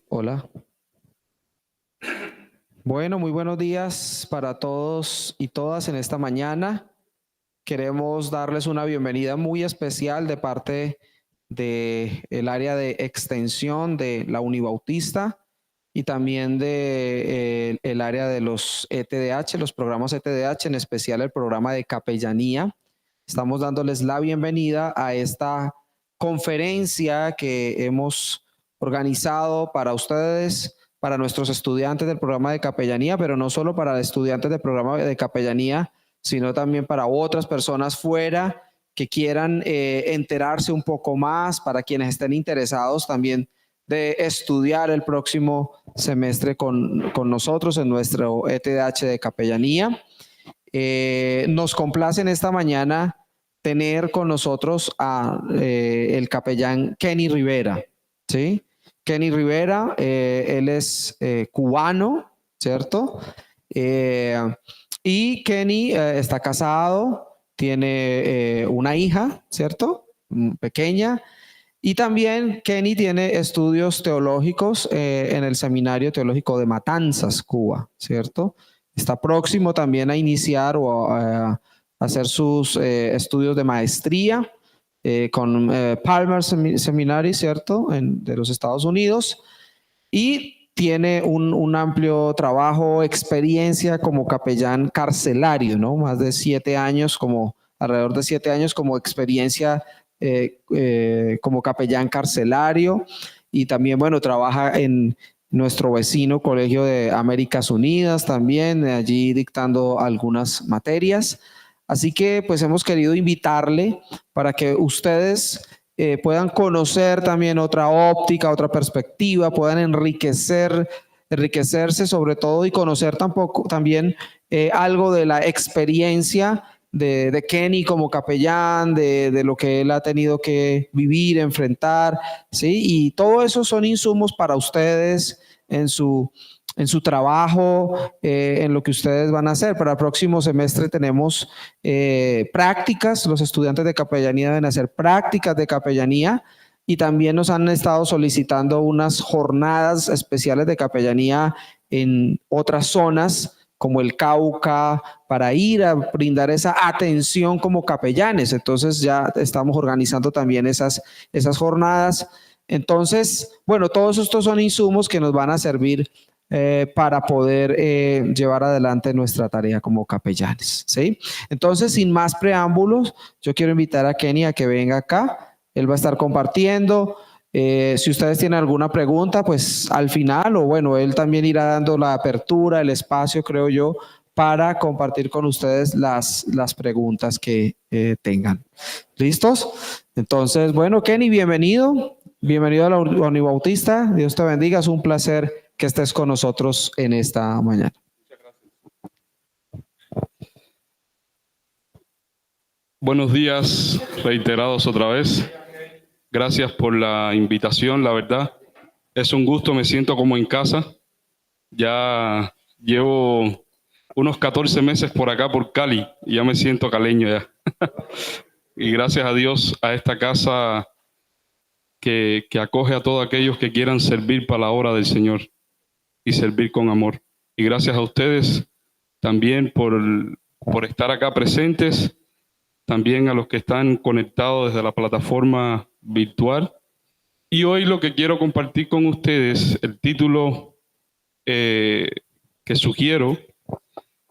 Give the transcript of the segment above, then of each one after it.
Hola. Bueno, muy buenos días para todos y todas en esta mañana. Queremos darles una bienvenida muy especial de parte del área de extensión de la Unibautista y también de el área de los ETDH, los programas ETDH, en especial el programa de capellanía. Estamos dándoles la bienvenida a esta conferencia que hemos organizado para ustedes, para nuestros estudiantes del programa de capellanía, pero no solo para estudiantes del programa de capellanía, sino también para otras personas fuera que quieran enterarse un poco más, para quienes estén interesados también de estudiar el próximo semestre con nosotros en nuestro ETH de capellanía. Nos complace en esta mañana tener con nosotros a el capellán Kenny Rivera, ¿sí? Kenny Rivera, él es cubano, ¿cierto? Y Kenny está casado, tiene una hija, ¿cierto? Pequeña. Y también Kenny tiene estudios teológicos en el Seminario Teológico de Matanzas, Cuba, ¿cierto? Está próximo también a iniciar o a hacer sus estudios de maestría con Palmer Seminary, ¿cierto? De los Estados Unidos. Y tiene un amplio trabajo, experiencia como capellán carcelario, ¿no? Más de 7 años, alrededor de 7 años como experiencia como capellán carcelario. Y también, bueno, trabaja en nuestro vecino Colegio de Américas Unidas también, allí dictando algunas materias. Así que pues hemos querido invitarle para que ustedes puedan conocer también otra óptica, otra perspectiva, puedan enriquecerse sobre todo y conocer también algo de la experiencia de Kenny como capellán, de lo que él ha tenido que vivir, enfrentar, ¿sí? Y todo eso son insumos para ustedes en su trabajo, en lo que ustedes van a hacer. Para el próximo semestre tenemos prácticas, los estudiantes de capellanía deben hacer prácticas de capellanía y también nos han estado solicitando unas jornadas especiales de capellanía en otras zonas como el Cauca, para ir a brindar esa atención como capellanes. Entonces ya estamos organizando también esas jornadas. Entonces, bueno, todos estos son insumos que nos van a servir para poder llevar adelante nuestra tarea como capellanes, ¿sí? Entonces, sin más preámbulos, yo quiero invitar a Kenny a que venga acá. Él va a estar compartiendo. Si ustedes tienen alguna pregunta, pues al final, o bueno, él también irá dando la apertura, el espacio, creo yo, para compartir con ustedes las preguntas que tengan. ¿Listos? Entonces, bueno, Kenny, bienvenido. Bienvenido a la Unibautista. Dios te bendiga. Es un placer que estés con nosotros en esta mañana. Muchas gracias. Buenos días, reiterados otra vez. Gracias por la invitación, la verdad. Es un gusto, me siento como en casa. Ya llevo unos 14 meses por acá, por Cali, y ya me siento caleño ya. Y gracias a Dios, a esta casa que acoge a todos aquellos que quieran servir para la obra del Señor y servir con amor. Y gracias a ustedes también por estar acá presentes, también a los que están conectados desde la plataforma virtual. Y hoy lo que quiero compartir con ustedes, el título que sugiero,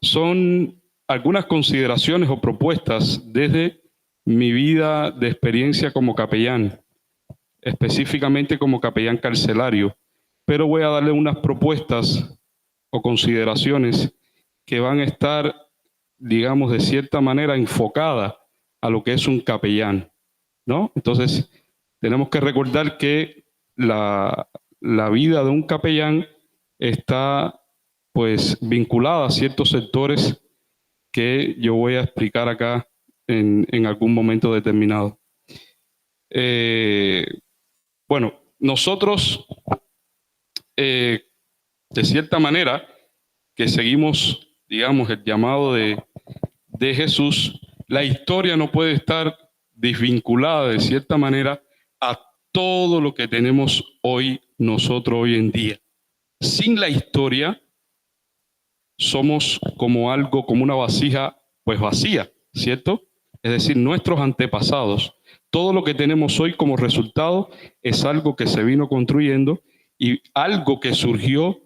son algunas consideraciones o propuestas desde mi vida de experiencia como capellán, específicamente como capellán carcelario, pero voy a darle unas propuestas o consideraciones que van a estar, digamos, de cierta manera enfocadas a lo que es un capellán, ¿no? Entonces, tenemos que recordar que la vida de un capellán está, pues, vinculada a ciertos sectores que yo voy a explicar acá en algún momento determinado. Bueno, nosotros, de cierta manera, que seguimos, digamos, el llamado de Jesús, la historia no puede estar desvinculada de cierta manera a todo lo que tenemos hoy nosotros hoy en día. Sin la historia, somos como algo, como una vasija, pues vacía, ¿cierto? Es decir, nuestros antepasados, todo lo que tenemos hoy como resultado es algo que se vino construyendo y algo que surgió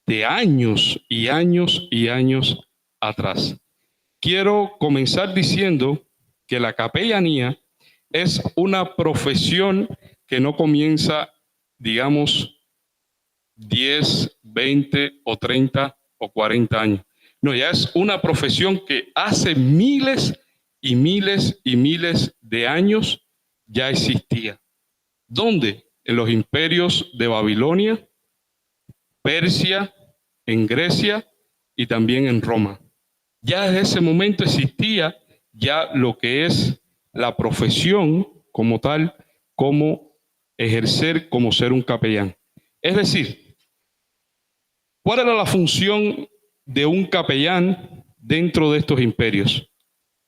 de años y años y años atrás. Quiero comenzar diciendo que la capellanía es una profesión que no comienza, digamos, 10, 20 o 30 o 40 años. No, ya es una profesión que hace miles y miles y miles de años ya existía. ¿Dónde? En los imperios de Babilonia, Persia, en Grecia y también en Roma. Ya desde ese momento existía ya lo que es la profesión como tal, como ejercer como ser un capellán. Es decir, ¿cuál era la función de un capellán dentro de estos imperios?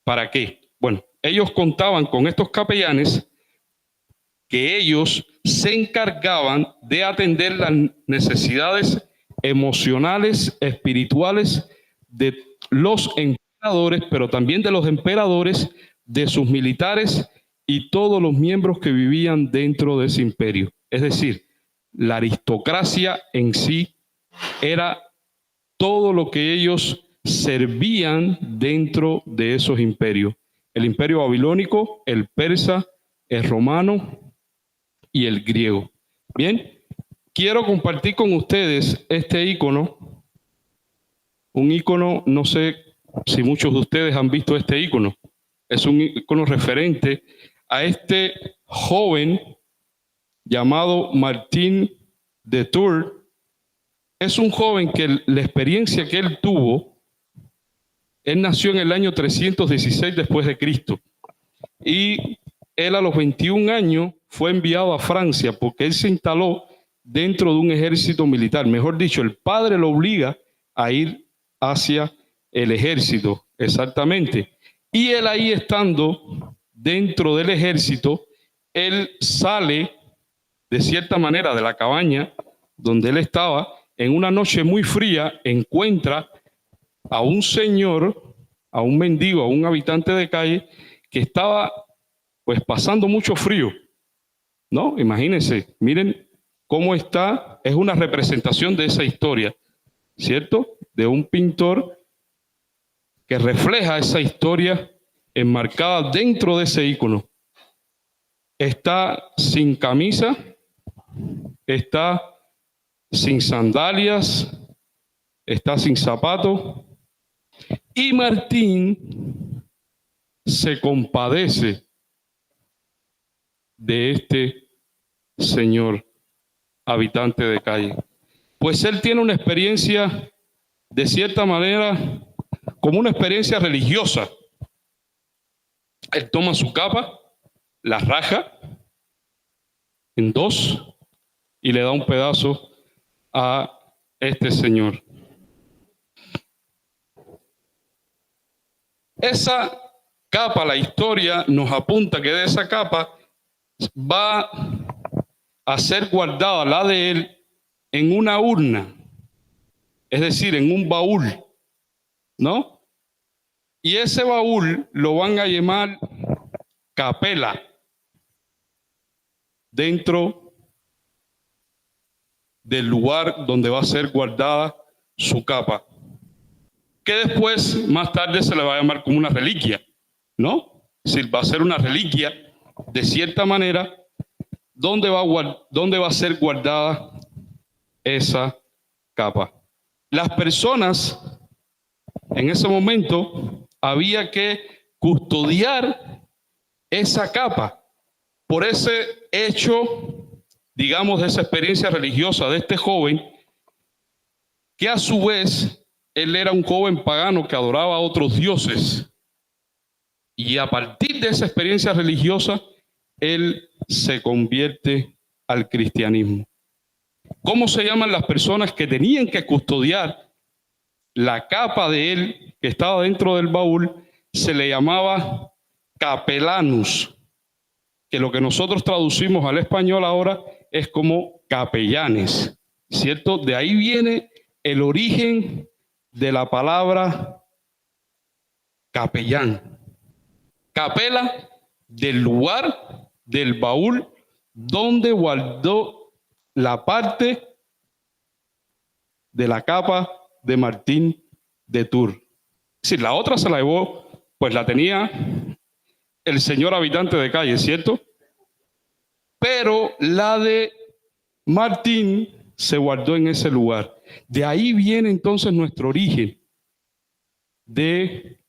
¿Para qué? Bueno, ellos contaban con estos capellanes que ellos se encargaban de atender las necesidades emocionales, espirituales de los emperadores, pero también de los emperadores, de sus militares y todos los miembros que vivían dentro de ese imperio. Es decir, la aristocracia en sí era todo lo que ellos servían dentro de esos imperios. El imperio babilónico, el persa, el romano y el griego. Bien, quiero compartir con ustedes este icono. Un icono, no sé si muchos de ustedes han visto este icono. Es un icono referente a este joven llamado Martín de Tours. Es un joven que la experiencia que él tuvo, él nació en el año 316 después de Cristo. Y él a los 21 años fue enviado a Francia porque él se instaló dentro de un ejército militar. Mejor dicho, el padre lo obliga a ir hacia el ejército, exactamente. Y él ahí estando dentro del ejército, él sale de cierta manera de la cabaña donde él estaba. En una noche muy fría encuentra a un señor, a un mendigo, a un habitante de calle que estaba pues pasando mucho frío, ¿no? Imagínense, miren cómo está, es una representación de esa historia, ¿cierto? De un pintor que refleja esa historia enmarcada dentro de ese ícono. Está sin camisa, está sin sandalias, está sin zapatos, y Martín se compadece de este señor habitante de calle. Pues él tiene una experiencia, de cierta manera, como una experiencia religiosa. Él toma su capa, la raja en dos y le da un pedazo a este señor. Esa capa, la historia nos apunta que de esa capa va a ser guardada, la de él, en una urna, es decir, en un baúl, ¿no? Y ese baúl lo van a llamar capela dentro del lugar donde va a ser guardada su capa, que después, más tarde, se le va a llamar como una reliquia, ¿no? Es decir, va a ser una reliquia de cierta manera donde va a ser guardada esa capa. Las personas en ese momento había que custodiar esa capa por ese hecho, digamos, de esa experiencia religiosa de este joven, que a su vez él era un joven pagano que adoraba a otros dioses, y a partir de esa experiencia religiosa él se convierte al cristianismo. ¿Cómo se llaman las personas que tenían que custodiar la capa de él que estaba dentro del baúl? Se le llamaba capelanus, que lo que nosotros traducimos al español ahora es como capellanes, ¿cierto? De ahí viene el origen de la palabra capellán. Capela, del lugar, del baúl, donde guardó la parte de la capa de Martín de Tours. Es decir, la otra se la llevó, pues la tenía el señor habitante de calle, ¿cierto? Pero la de Martín se guardó en ese lugar. De ahí viene entonces nuestro origen de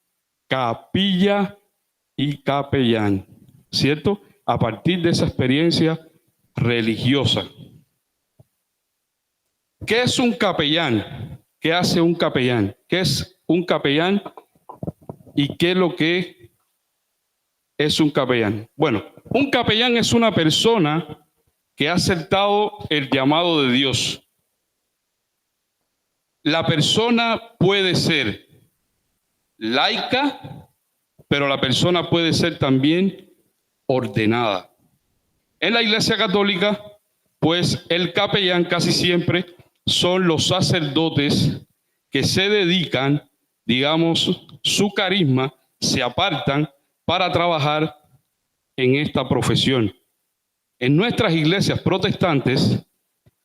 capilla y capellán, ¿cierto? A partir de esa experiencia religiosa. ¿Qué es un capellán? ¿Qué hace un capellán? ¿Qué es un capellán y qué es lo que es un capellán? Bueno, un capellán es una persona que ha aceptado el llamado de Dios. La persona puede ser laica, pero la persona puede ser también ordenada. En la Iglesia Católica, pues el capellán casi siempre son los sacerdotes que se dedican, digamos, su carisma, se apartan para trabajar en esta profesión. En nuestras iglesias protestantes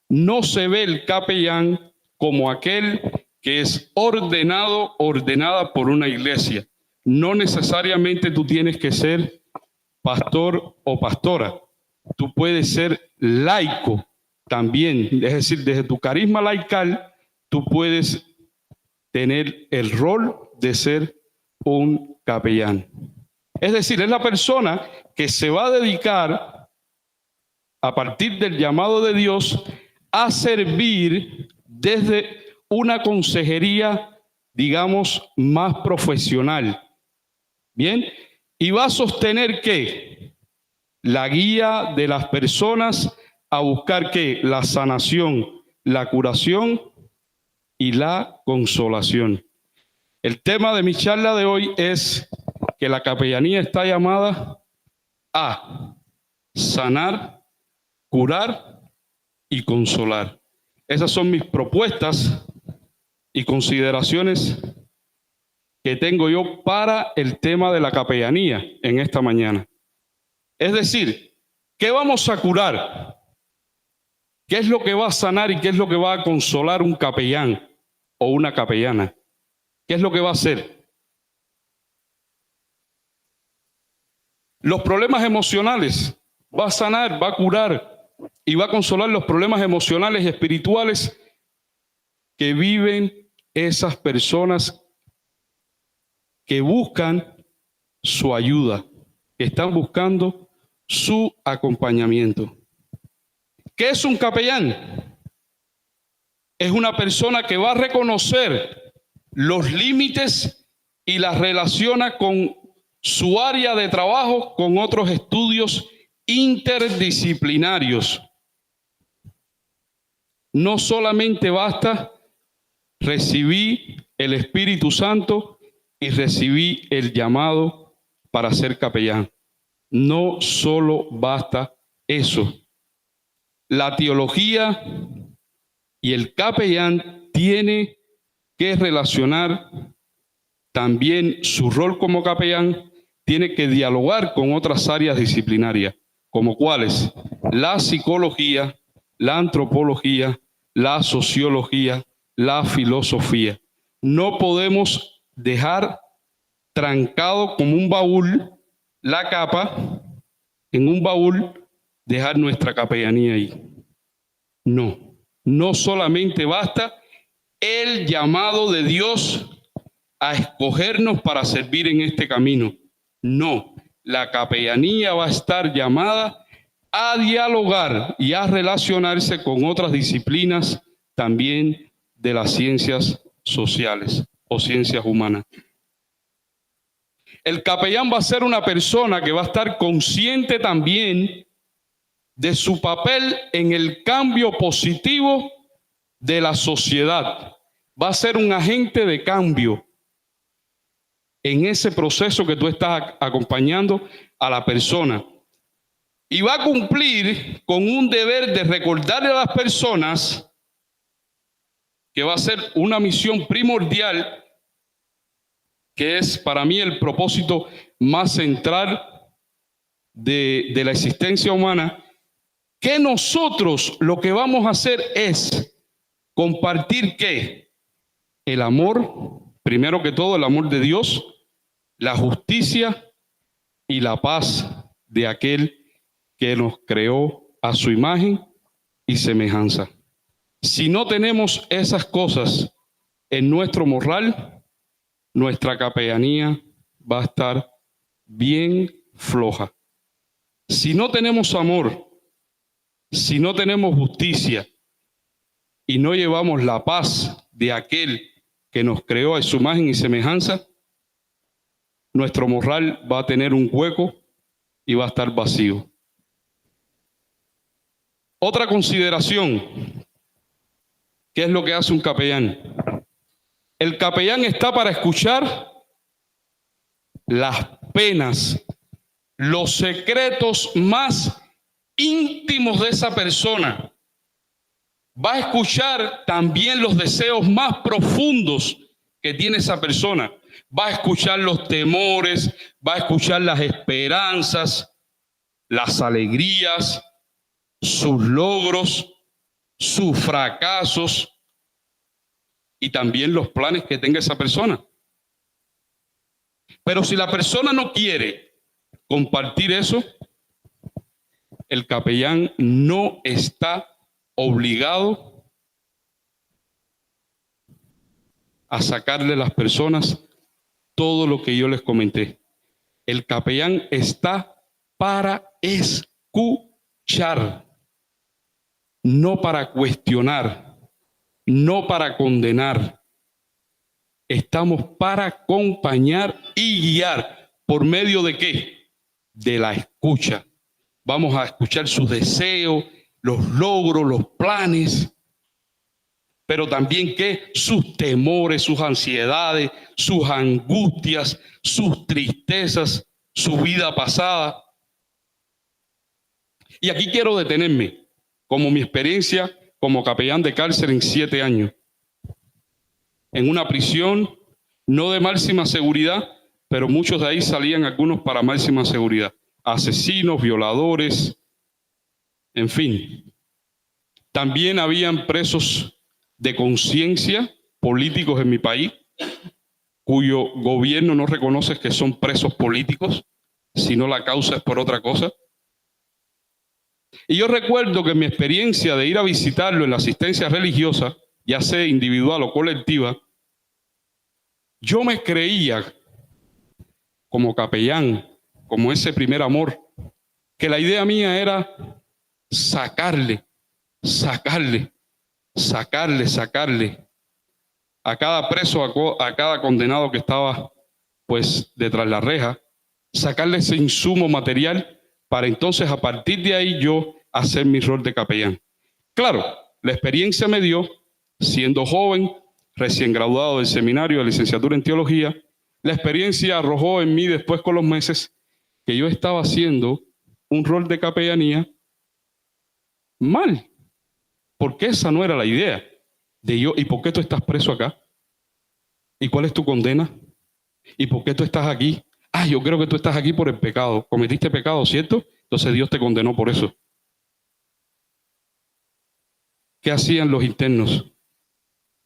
no se ve el capellán como aquel que es ordenado, ordenada por una iglesia. No necesariamente tú tienes que ser pastor o pastora. Tú puedes ser laico también, es decir, desde tu carisma laical, tú puedes tener el rol de ser un capellán. Es decir, es la persona que se va a dedicar a partir del llamado de Dios a servir desde una consejería, digamos, más profesional. Bien, y va a sostener que la guía de las personas a buscar que la sanación, la curación y la consolación. El tema de mi charla de hoy es que la capellanía está llamada a sanar, curar y consolar. Esas son mis propuestas y consideraciones que tengo yo para el tema de la capellanía en esta mañana. Es decir, ¿qué vamos a curar? ¿Qué es lo que va a sanar y qué es lo que va a consolar un capellán o una capellana? ¿Qué es lo que va a hacer? Los problemas emocionales va a sanar, va a curar y va a consolar los problemas emocionales y espirituales que viven esas personas que buscan su ayuda, que están buscando su acompañamiento. ¿Qué es un capellán? Es una persona que va a reconocer los límites y las relaciona con su área de trabajo, con otros estudios interdisciplinarios. No solamente basta recibir el Espíritu Santo y recibí el llamado para ser capellán. No solo basta eso. La teología y el capellán tiene que relacionar también su rol como capellán, tiene que dialogar con otras áreas disciplinarias, como cuáles: la psicología, la antropología, la sociología, la filosofía. No podemos dejar trancado como un baúl la capa, en un baúl, dejar nuestra capellanía ahí. No, no solamente basta el llamado de Dios a escogernos para servir en este camino. No, la capellanía va a estar llamada a dialogar y a relacionarse con otras disciplinas también de las ciencias sociales o ciencias humanas. El capellán va a ser una persona que va a estar consciente también de su papel en el cambio positivo de la sociedad. Va a ser un agente de cambio en ese proceso que tú estás acompañando a la persona. y va a cumplir con un deber de recordarle a las personas que va a ser una misión primordial, que es para mí el propósito más central de la existencia humana, que nosotros lo que vamos a hacer es compartir ¿qué? El amor, primero que todo el amor de Dios, la justicia y la paz de aquel que nos creó a su imagen y semejanza. Si no tenemos esas cosas en nuestro morral, nuestra capellanía va a estar bien floja. Si no tenemos amor, si no tenemos justicia y no llevamos la paz de aquel que nos creó a su imagen y semejanza, nuestro morral va a tener un hueco y va a estar vacío. Otra consideración, ¿qué es lo que hace un capellán? El capellán está para escuchar las penas, los secretos más íntimos de esa persona. Va a escuchar también los deseos más profundos que tiene esa persona. Va a escuchar los temores, va a escuchar las esperanzas, las alegrías, sus logros, sus fracasos y también los planes que tenga esa persona. Pero si la persona no quiere compartir eso, el capellán no está obligado a sacarle a las personas todo lo que yo les comenté. El capellán está para escuchar, no para cuestionar, no para condenar. Estamos para acompañar y guiar. ¿Por medio de qué? De la escucha. Vamos a escuchar sus deseos, los logros, los planes, pero también ¿qué? Sus temores, sus ansiedades, sus angustias, sus tristezas, su vida pasada. Y aquí quiero detenerme, como mi experiencia como capellán de cárcel en 7 años. En una prisión, no de máxima seguridad, pero muchos de ahí salían algunos para máxima seguridad. Asesinos, violadores, en fin. También habían presos de conciencia, políticos en mi país, cuyo gobierno no reconoce que son presos políticos, sino la causa es por otra cosa. Y yo recuerdo que mi experiencia de ir a visitarlo en la asistencia religiosa, ya sea individual o colectiva, yo me creía como capellán, como ese primer amor, que la idea mía era sacarle a cada preso, a cada condenado que estaba pues detrás de la reja, sacarle ese insumo material para entonces a partir de ahí yo hacer mi rol de capellán. Claro, la experiencia me dio, siendo joven, recién graduado del seminario de licenciatura en teología, la experiencia arrojó en mí después con los meses que yo estaba haciendo un rol de capellanía mal, porque esa no era la idea de yo. ¿Y por qué tú estás preso acá? ¿Y cuál es tu condena? ¿Y por qué tú estás aquí? Ah, yo creo que tú estás aquí por el pecado. Cometiste pecado, ¿cierto? Entonces Dios te condenó por eso. ¿Qué hacían los internos?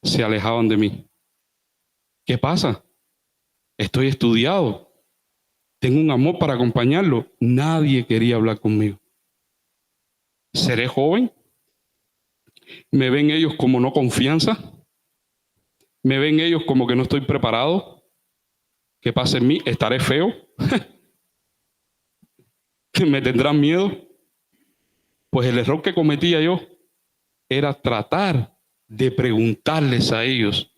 Se alejaban de mí. ¿Qué pasa? Estoy estudiado. Tengo un amor para acompañarlo. Nadie quería hablar conmigo. ¿Seré joven? ¿Me ven ellos como no confianza? ¿Me ven ellos como que no estoy preparado? ¿Qué pasa en mí? ¿Estaré feo? ¿Me tendrán miedo? Pues el error que cometía yo era tratar de preguntarles a ellos.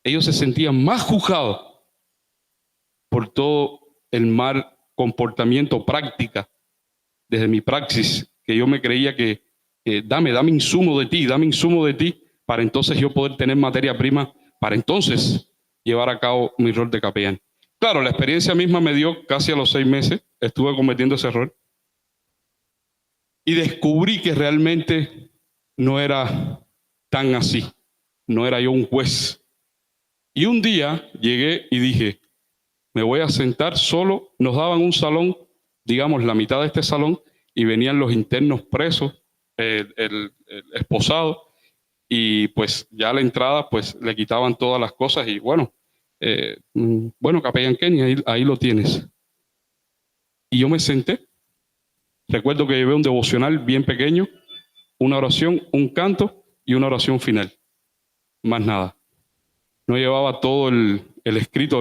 Ellos se sentían más juzgados por todo el mal comportamiento, práctica, desde mi praxis, que yo me creía que dame insumo de ti, para entonces yo poder tener materia prima, para entonces llevar a cabo mi rol de capellán. Claro, la experiencia misma me dio casi a los 6 meses, estuve cometiendo ese error. y descubrí que realmente no era tan así. No era yo un juez. Y un día llegué y dije, me voy a sentar solo. Nos daban un salón, digamos la mitad de este salón, y venían los internos presos, el esposado, y pues ya a la entrada pues le quitaban todas las cosas y bueno, capellán Kenny, ahí lo tienes. Y yo me senté. Recuerdo que llevé un devocional bien pequeño, una oración, un canto y una oración final. Más nada. No llevaba todo el escrito,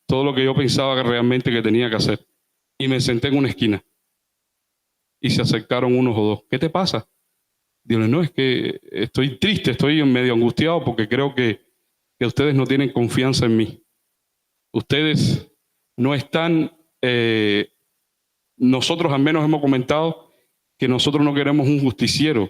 todo lo que yo pensaba que realmente que tenía que hacer. Y me senté en una esquina. Y se acercaron unos o dos. ¿Qué te pasa? Digo, no, es que estoy triste, estoy medio angustiado porque creo que ustedes no tienen confianza en mí. Ustedes no están, nosotros al menos hemos comentado que nosotros no queremos un justiciero,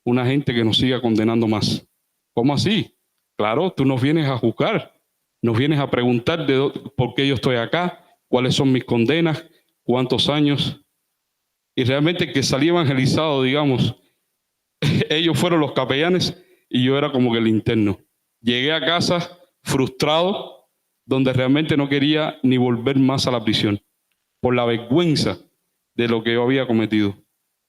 una gente que nos siga condenando más. ¿Cómo así? Claro, tú nos vienes a juzgar, nos vienes a preguntar por qué yo estoy acá, cuáles son mis condenas, cuántos años. Y realmente el que salí evangelizado, digamos, ellos fueron los capellanes y yo era como que el interno. Llegué a casa frustrado, donde realmente no quería ni volver más a la prisión, por la vergüenza de lo que yo había cometido.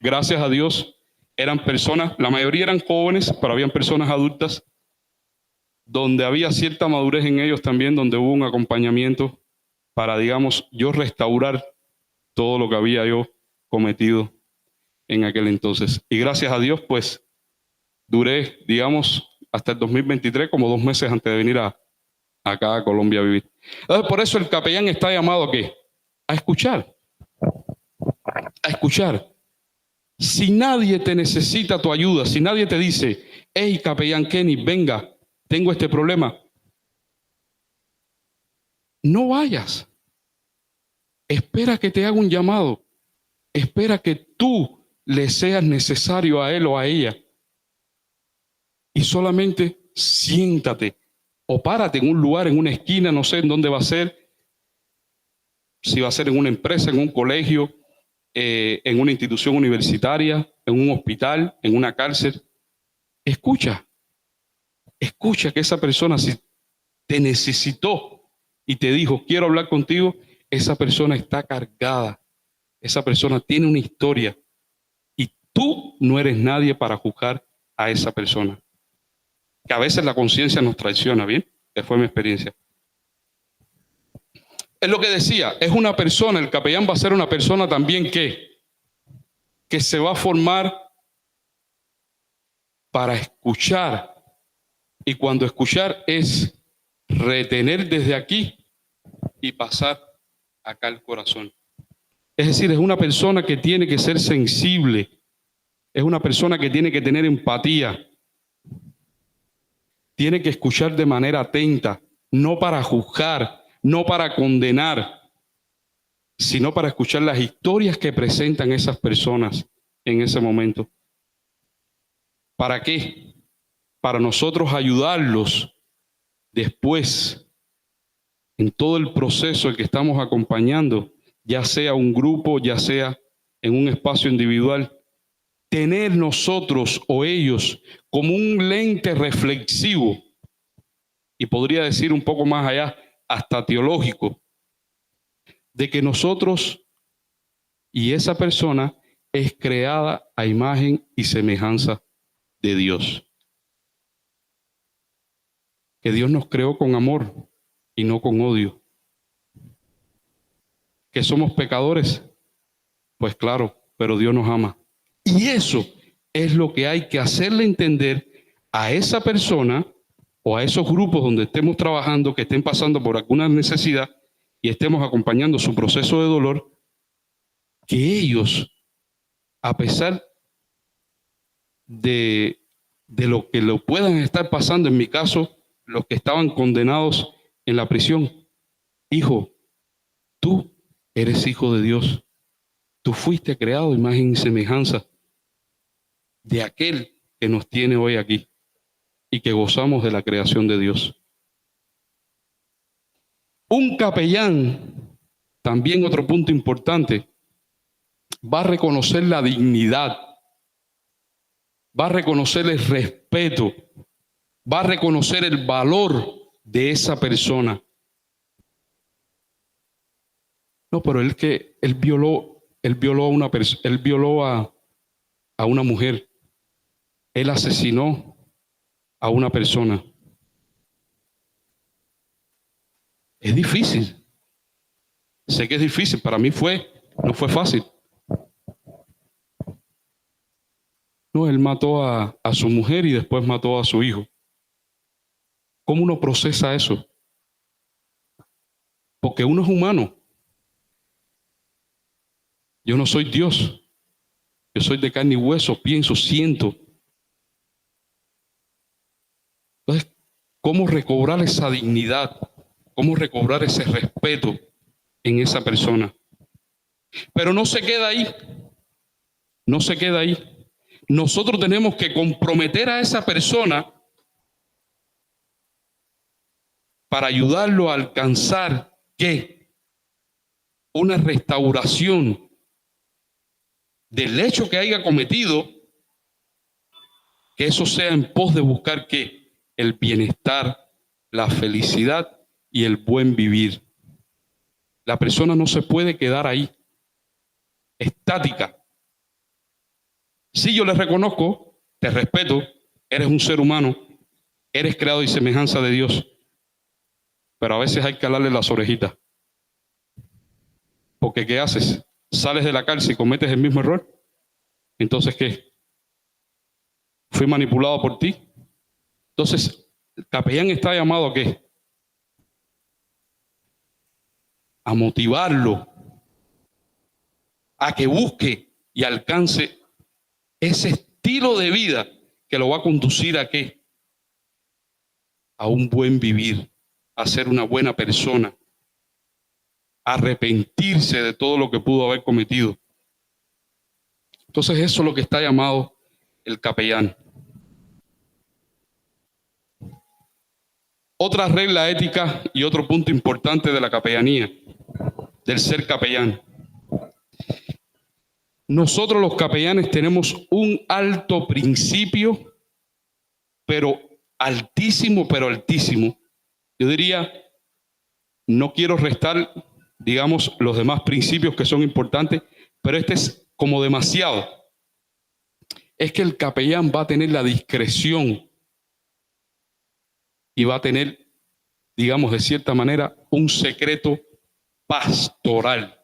Gracias a Dios, eran personas, la mayoría eran jóvenes, pero habían personas adultas, donde había cierta madurez en ellos también, donde hubo un acompañamiento para, digamos, yo restaurar todo lo que había yo cometido en aquel entonces. Y gracias a Dios, pues, duré, digamos, hasta el 2023, como 2 meses antes de venir acá a Colombia a vivir. Entonces, por eso el capellán está llamado ¿a qué? A escuchar. A escuchar. Si nadie te necesita tu ayuda, si nadie te dice, hey, capellán Kenny, venga, tengo este problema, no vayas. Espera que te haga un llamado. Espera que tú le seas necesario a él o a ella. Y solamente siéntate o párate en un lugar, en una esquina, no sé en dónde va a ser, si va a ser en una empresa, en un colegio, en una institución universitaria, en un hospital, en una cárcel. Escucha que esa persona, si te necesitó y te dijo, quiero hablar contigo, esa persona está cargada, esa persona tiene una historia y tú no eres nadie para juzgar a esa persona. Que a veces la conciencia nos traiciona, ¿bien? Que fue mi experiencia. Es lo que decía, es una persona, el capellán va a ser una persona también que se va a formar para escuchar. Y cuando escuchar es retener desde aquí y pasar acá al corazón. Es decir, es una persona que tiene que ser sensible, es una persona que tiene que tener empatía, tiene que escuchar de manera atenta, no para juzgar, no para condenar, sino para escuchar las historias que presentan esas personas en ese momento. ¿Para qué? Para nosotros ayudarlos después en todo el proceso en que estamos acompañando, ya sea un grupo, ya sea en un espacio individual, tener nosotros o ellos como un lente reflexivo, y podría decir un poco más allá, hasta teológico, de que nosotros y esa persona es creada a imagen y semejanza de Dios. Que Dios nos creó con amor y no con odio. Que somos pecadores, pues claro, pero Dios nos ama. Y eso es lo que hay que hacerle entender a esa persona o a esos grupos donde estemos trabajando, que estén pasando por alguna necesidad y estemos acompañando su proceso de dolor, que ellos, a pesar de lo que lo puedan estar pasando, en mi caso, los que estaban condenados en la prisión, hijo, tú eres hijo de Dios. Tú fuiste creado imagen y semejanza de aquel que nos tiene hoy aquí y que gozamos de la creación de Dios. Un capellán, también otro punto importante, va a reconocer la dignidad, va a reconocer el respeto, va a reconocer el valor de esa persona. No, pero él violó a una mujer. Él asesinó a una persona. Es difícil. Sé que es difícil. Para mí no fue fácil. No, él mató a su mujer y después mató a su hijo. ¿Cómo uno procesa eso? Porque uno es humano. Yo no soy Dios. Yo soy de carne y hueso, pienso, siento. Entonces, ¿cómo recobrar esa dignidad? ¿Cómo recobrar ese respeto en esa persona? Pero no se queda ahí. No se queda ahí. Nosotros tenemos que comprometer a esa persona para ayudarlo a alcanzar ¿qué? Una restauración del hecho que haya cometido, que eso sea en pos de buscar ¿qué? El bienestar, la felicidad y el buen vivir. La persona no se puede quedar ahí, estática. Sí, yo le reconozco, te respeto, eres un ser humano, eres creado y semejanza de Dios, pero a veces hay que alarle las orejitas. Porque ¿qué haces? Sales de la cárcel y cometes el mismo error. Entonces, ¿qué? Fui manipulado por ti. Entonces, el capellán está llamado ¿a qué? A motivarlo, a que busque y alcance ese estilo de vida que lo va a conducir ¿a qué? A un buen vivir, a ser una buena persona, a arrepentirse de todo lo que pudo haber cometido. Entonces eso es lo que está llamado el capellán. Otra regla ética y otro punto importante de la capellanía, del ser capellán. Nosotros los capellanes tenemos un alto principio, pero altísimo, Yo diría, no quiero restar, digamos, los demás principios que son importantes, pero este es como demasiado. Es que el capellán va a tener la discreción y va a tener, digamos, de cierta manera, un secreto pastoral.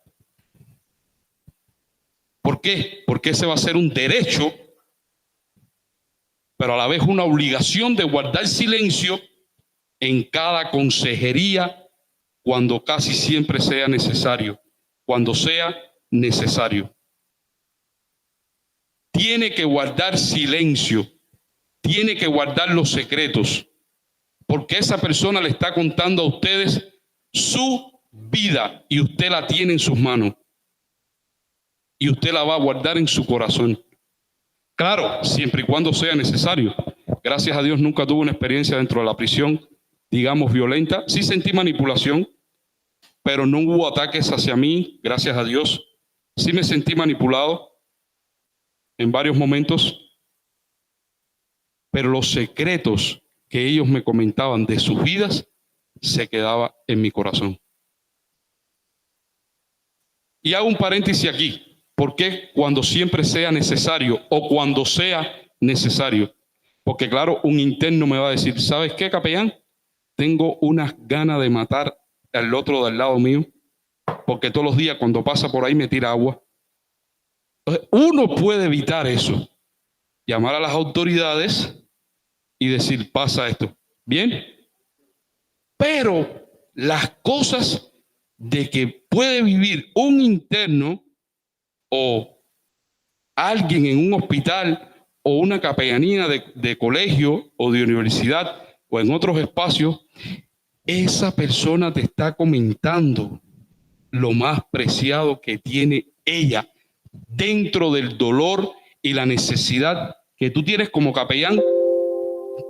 ¿Por qué? Porque ese va a ser un derecho, pero a la vez una obligación de guardar silencio en cada consejería cuando casi siempre sea necesario, cuando sea necesario. Tiene que guardar silencio, tiene que guardar los secretos, porque esa persona le está contando a ustedes su vida y usted la tiene en sus manos. Y usted la va a guardar en su corazón. Claro, siempre y cuando sea necesario. Gracias a Dios nunca tuve una experiencia dentro de la prisión, digamos, violenta. Sí sentí manipulación, pero no hubo ataques hacia mí, gracias a Dios. Sí me sentí manipulado en varios momentos, pero los secretos que ellos me comentaban de sus vidas se quedaba en mi corazón. Y hago un paréntesis aquí. ¿Por qué? Cuando siempre sea necesario o cuando sea necesario. Porque claro, un interno me va a decir, ¿sabes qué, capellán? Tengo unas ganas de matar al otro del lado mío, porque todos los días cuando pasa por ahí me tira agua. Entonces, uno puede evitar eso. Llamar a las autoridades y decir, pasa esto. ¿Bien? Pero las cosas de que puede vivir un interno o alguien en un hospital o una capellanía de colegio o de universidad o en otros espacios, esa persona te está comentando lo más preciado que tiene ella dentro del dolor y la necesidad que tú tienes como capellán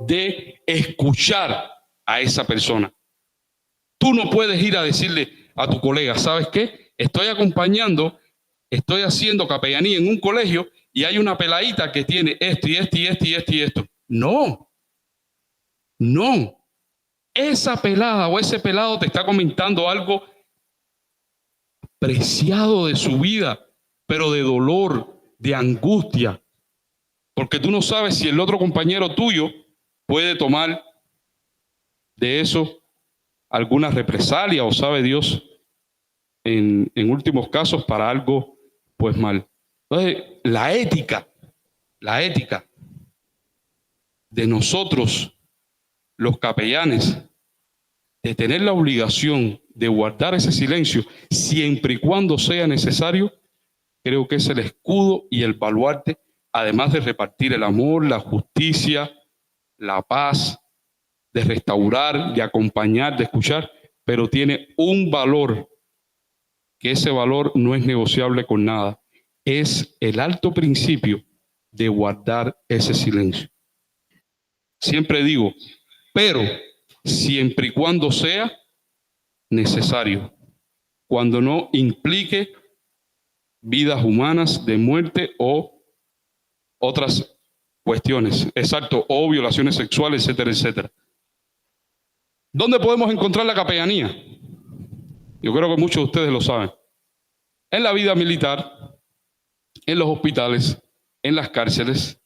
de escuchar a esa persona. Tú no puedes ir a decirle a tu colega, ¿sabes qué? Estoy acompañando estoy haciendo capellanía en un colegio y hay una peladita que tiene esto y esto y esto y esto y esto. No, no. Esa pelada o ese pelado te está comentando algo preciado de su vida, pero de dolor, de angustia, porque tú no sabes si el otro compañero tuyo puede tomar de eso alguna represalia o sabe Dios en últimos casos para algo pues mal. Entonces, la ética de nosotros, los capellanes, de tener la obligación de guardar ese silencio siempre y cuando sea necesario, creo que es el escudo y el baluarte, además de repartir el amor, la justicia, la paz, de restaurar, de acompañar, de escuchar, pero tiene un valor, que ese valor no es negociable con nada. Es el alto principio de guardar ese silencio. Siempre digo, pero siempre y cuando sea necesario, cuando no implique vidas humanas de muerte o otras cuestiones, exacto, o violaciones sexuales, etcétera, etcétera. ¿Dónde podemos encontrar la capellanía? Yo creo que muchos de ustedes lo saben. En la vida militar, en los hospitales, en las cárceles,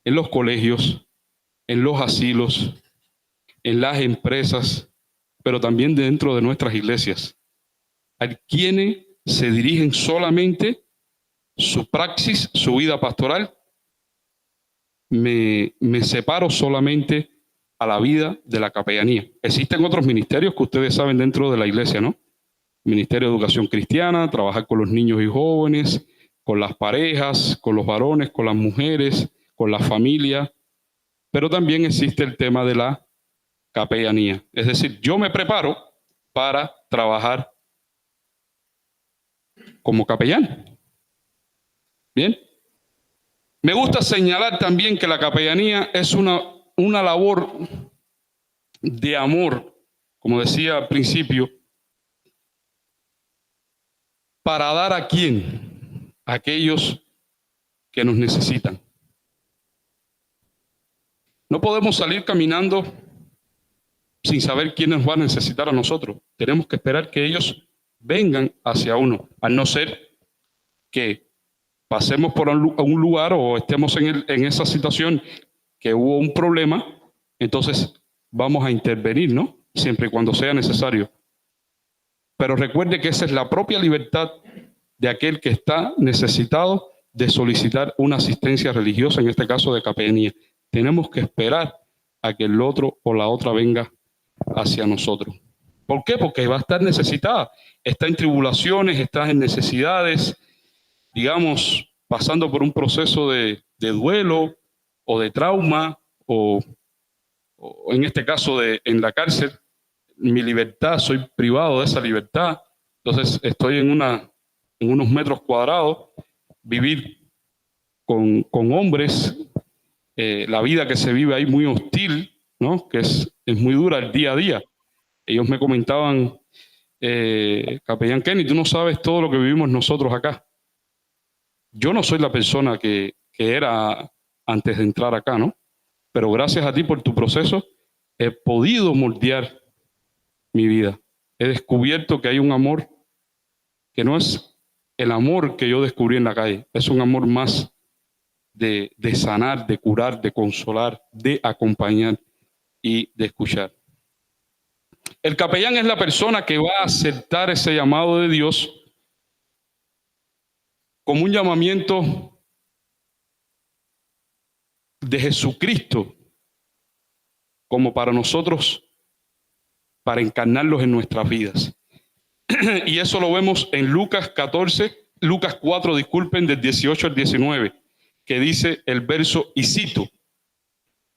en los colegios, en los asilos, en las empresas, pero también dentro de nuestras iglesias. Hay quienes se dirigen solamente su praxis, su vida pastoral. Me separo solamente a la vida de la capellanía. Existen otros ministerios que ustedes saben dentro de la iglesia, ¿no? Ministerio de Educación Cristiana, trabajar con los niños y jóvenes, con las parejas, con los varones, con las mujeres, con la familia, pero también existe el tema de la capellanía. Es decir, yo me preparo para trabajar como capellán. Bien. Me gusta señalar también que la capellanía es una labor de amor, como decía al principio, para dar a quién, a aquellos que nos necesitan. No podemos salir caminando sin saber quién nos va a necesitar a nosotros. Tenemos que esperar que ellos vengan hacia uno, a no ser que pasemos por un lugar o estemos en esa situación que hubo un problema, entonces vamos a intervenir, ¿no? Siempre y cuando sea necesario. Pero recuerde que esa es la propia libertad de aquel que está necesitado de solicitar una asistencia religiosa, en este caso de capellanía. Tenemos que esperar a que el otro o la otra venga hacia nosotros. ¿Por qué? Porque va a estar necesitada. Está en tribulaciones, está en necesidades, digamos, pasando por un proceso de duelo o de trauma, o en este caso en la cárcel, mi libertad, soy privado de esa libertad, entonces estoy en unos metros cuadrados, vivir con hombres, la vida que se vive ahí muy hostil, ¿no? Que es muy dura el día a día. Ellos me comentaban, capellán Kenny, tú no sabes todo lo que vivimos nosotros acá. Yo no soy la persona que era antes de entrar acá, ¿no? Pero gracias a ti por tu proceso he podido moldear mi vida. He descubierto que hay un amor que no es el amor que yo descubrí en la calle, es un amor más de sanar, de curar, de consolar, de acompañar y de escuchar. El capellán es la persona que va a aceptar ese llamado de Dios como un llamamiento de Jesucristo, como para nosotros, para encarnarlos en nuestras vidas. Y eso lo vemos en Lucas 4, disculpen, del 18 al 19, que dice el verso, y cito: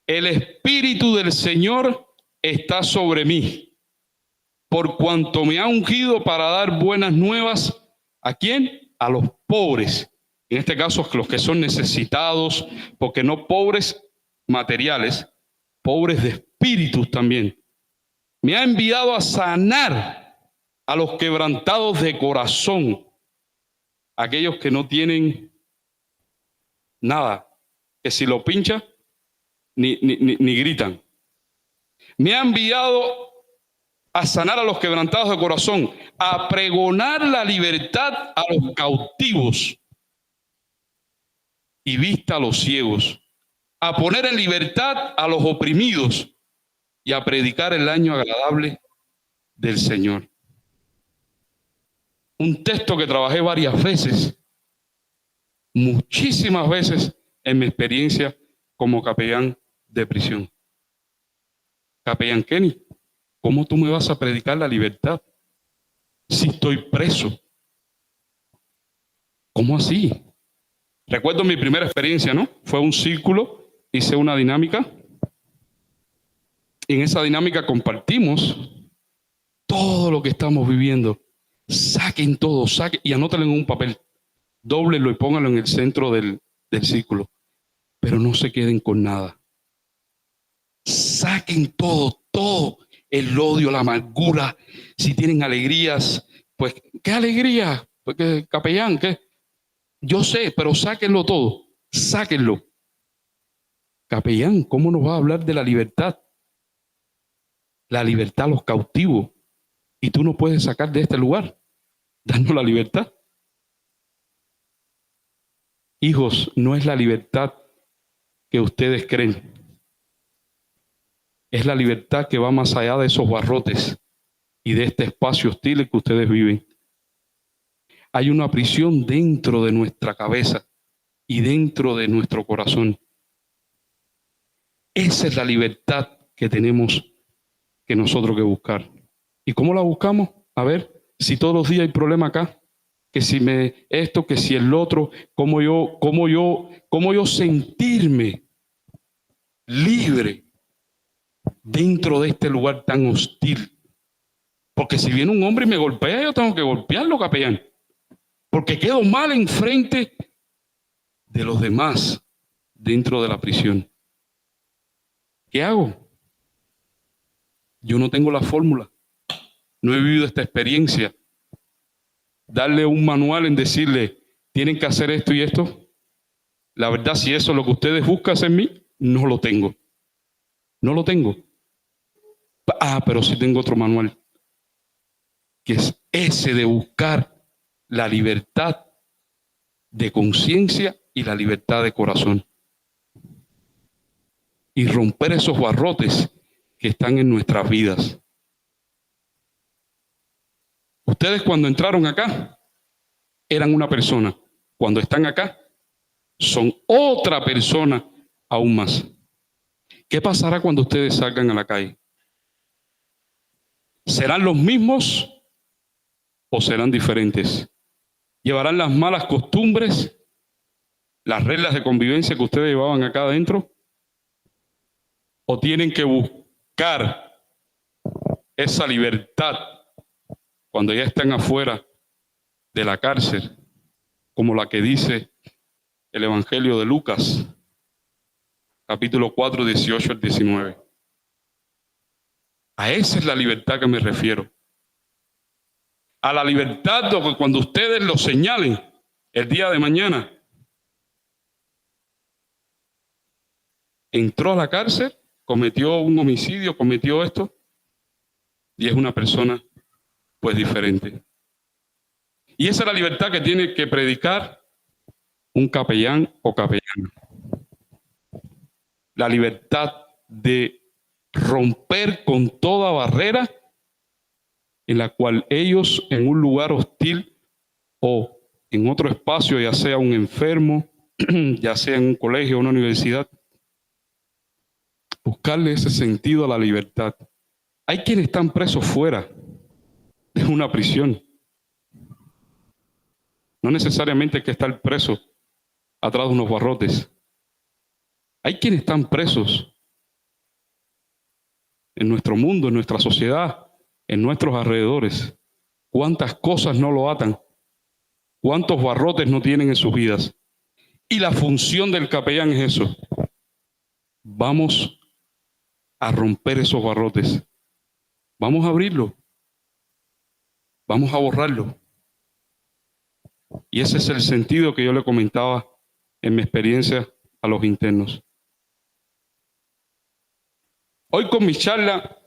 el Espíritu del Señor está sobre mí, por cuanto me ha ungido para dar buenas nuevas. ¿A quién? A los pobres. En este caso, los que son necesitados, porque no pobres materiales, pobres de espíritus también. Me ha enviado a sanar a los quebrantados de corazón, aquellos que no tienen nada, que si lo pincha, ni gritan. Me ha enviado a sanar a los quebrantados de corazón, a pregonar la libertad a los cautivos y vista a los ciegos, a poner en libertad a los oprimidos y a predicar el año agradable del Señor. Un texto que trabajé varias veces, muchísimas veces en mi experiencia como capellán de prisión. Capellán Kenny, ¿cómo tú me vas a predicar la libertad si estoy preso? ¿Cómo así? Recuerdo mi primera experiencia, ¿no? Fue un círculo, hice una dinámica. Y en esa dinámica compartimos todo lo que estamos viviendo. Saquen todo, saquen y anótenlo en un papel. Dóblenlo y pónganlo en el centro del círculo. Pero no se queden con nada. Saquen todo, todo. El odio, la amargura. Si tienen alegrías, pues, ¿qué alegría? Porque capellán, ¿qué? Yo sé, pero sáquenlo todo. Sáquenlo. Capellán, ¿cómo nos va a hablar de la libertad? La libertad a los cautivos. Y tú no puedes sacar de este lugar. Danos la libertad. Hijos, no es la libertad que ustedes creen. Es la libertad que va más allá de esos barrotes y de este espacio hostil en que ustedes viven. Hay una prisión dentro de nuestra cabeza y dentro de nuestro corazón. Esa es la libertad que tenemos que nosotros que buscar. ¿Y cómo la buscamos? A ver, si todos los días hay problema acá, que si esto, que si el otro, cómo yo sentirme libre dentro de este lugar tan hostil. Porque si viene un hombre y me golpea, yo tengo que golpearlo, capellán. Porque quedo mal enfrente de los demás dentro de la prisión. ¿Qué hago? Yo no tengo la fórmula. No he vivido esta experiencia. Darle un manual en decirle, tienen que hacer esto y esto. La verdad, si eso es lo que ustedes buscan en mí, no lo tengo. No lo tengo. Pero sí tengo otro manual, que es ese de buscar la libertad de conciencia y la libertad de corazón. Y romper esos barrotes que están en nuestras vidas. Ustedes cuando entraron acá eran una persona. Cuando están acá son otra persona aún más. ¿Qué pasará cuando ustedes salgan a la calle? ¿Serán los mismos o serán diferentes? ¿Llevarán las malas costumbres, las reglas de convivencia que ustedes llevaban acá adentro? ¿O tienen que buscar esa libertad cuando ya están afuera de la cárcel, como la que dice el Evangelio de Lucas, capítulo 4, 18 al 19? A esa es la libertad que me refiero. A la libertad de que cuando ustedes lo señalen el día de mañana, entró a la cárcel, cometió un homicidio, cometió esto, y es una persona pues diferente. Y esa es la libertad que tiene que predicar un capellán o capellana. La libertad de romper con toda barrera en la cual ellos en un lugar hostil o en otro espacio, ya sea un enfermo, ya sea en un colegio o una universidad, buscarle ese sentido a la libertad. Hay quienes están presos fuera de una prisión. No necesariamente hay que estar preso atrás de unos barrotes. Hay quienes están presos en nuestro mundo, en nuestra sociedad, en nuestros alrededores. ¿Cuántas cosas no lo atan? ¿Cuántos barrotes no tienen en sus vidas? Y la función del capellán es eso. Vamos a romper esos barrotes. Vamos a abrirlo. Vamos a borrarlo. Y ese es el sentido que yo le comentaba en mi experiencia a los internos. Hoy con mi charla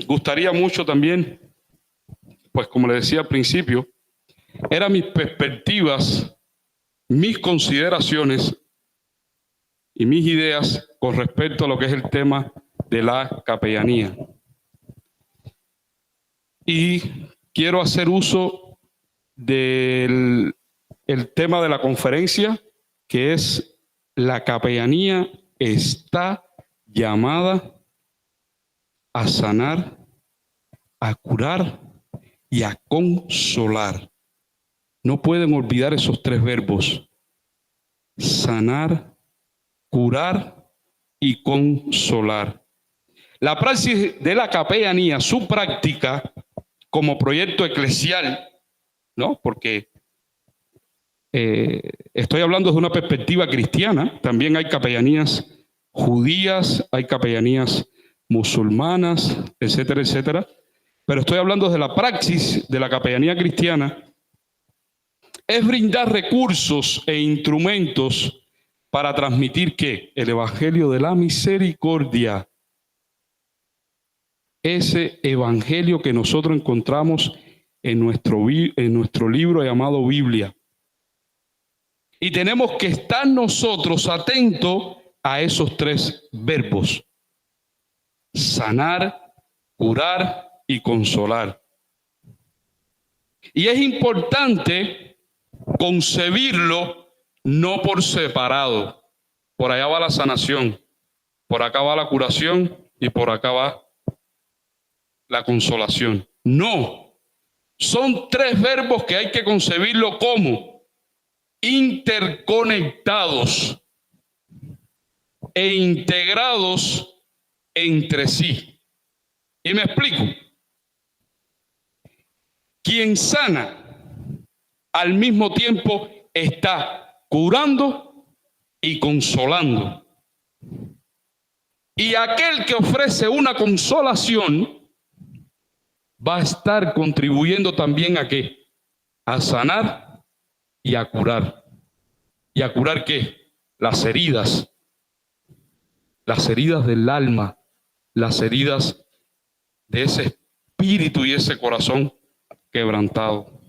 gustaría mucho también, pues como le decía al principio, eran mis perspectivas, mis consideraciones y mis ideas con respecto a lo que es el tema de la capellanía. Y quiero hacer uso del tema de la conferencia, que es: la capellanía está llamada a sanar, a curar y a consolar. No pueden olvidar esos tres verbos: sanar, curar y consolar. La praxis de la capellanía, su práctica como proyecto eclesial, ¿no? Porque estoy hablando desde una perspectiva cristiana. También hay capellanías judías, hay capellanías musulmanas, etcétera, etcétera. Pero estoy hablando de la praxis de la capellanía cristiana. Es brindar recursos e instrumentos para transmitir ¿qué? El evangelio de la misericordia. Ese evangelio que nosotros encontramos en nuestro libro llamado Biblia. Y tenemos que estar nosotros atentos a esos tres verbos: sanar, curar y consolar. Y es importante concebirlo no por separado. Por allá va la sanación, por acá va la curación y por acá va la consolación. No, son tres verbos que hay que concebirlo como interconectados e integrados entre sí. Y me explico. Quien sana al mismo tiempo está curando y consolando. Y aquel que ofrece una consolación va a estar contribuyendo también ¿a qué? A sanar y a curar. ¿Y a curar qué? Las heridas del alma, las heridas de ese espíritu y ese corazón quebrantado.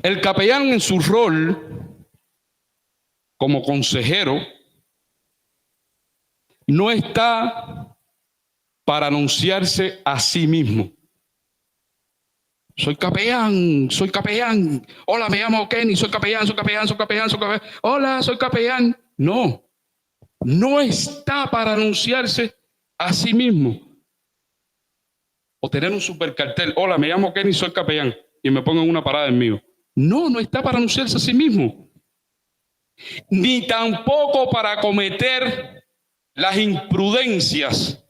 El capellán, en su rol como consejero, no está para anunciarse a sí mismo. Soy capellán. Hola, me llamo Kenny, soy capellán. Hola, soy capellán. No está para anunciarse a sí mismo. O tener un super cartel: hola, me llamo Kenny, soy capellán, y me pongo en una parada en mío. No está para anunciarse a sí mismo. Ni tampoco para cometer las imprudencias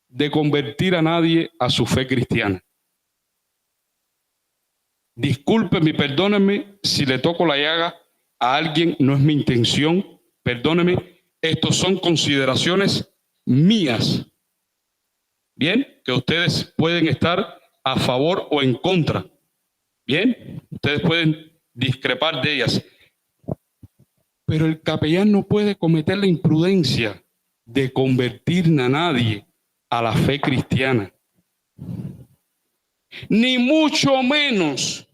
de convertir a nadie a su fe cristiana. Discúlpeme y perdónenme si le toco la llaga a alguien, no es mi intención, perdónenme. Estos son consideraciones mías. Bien, que ustedes pueden estar a favor o en contra. Bien, ustedes pueden discrepar de ellas. Pero el capellán no puede cometer la imprudencia de convertir a nadie a la fe cristiana. Ni mucho menos.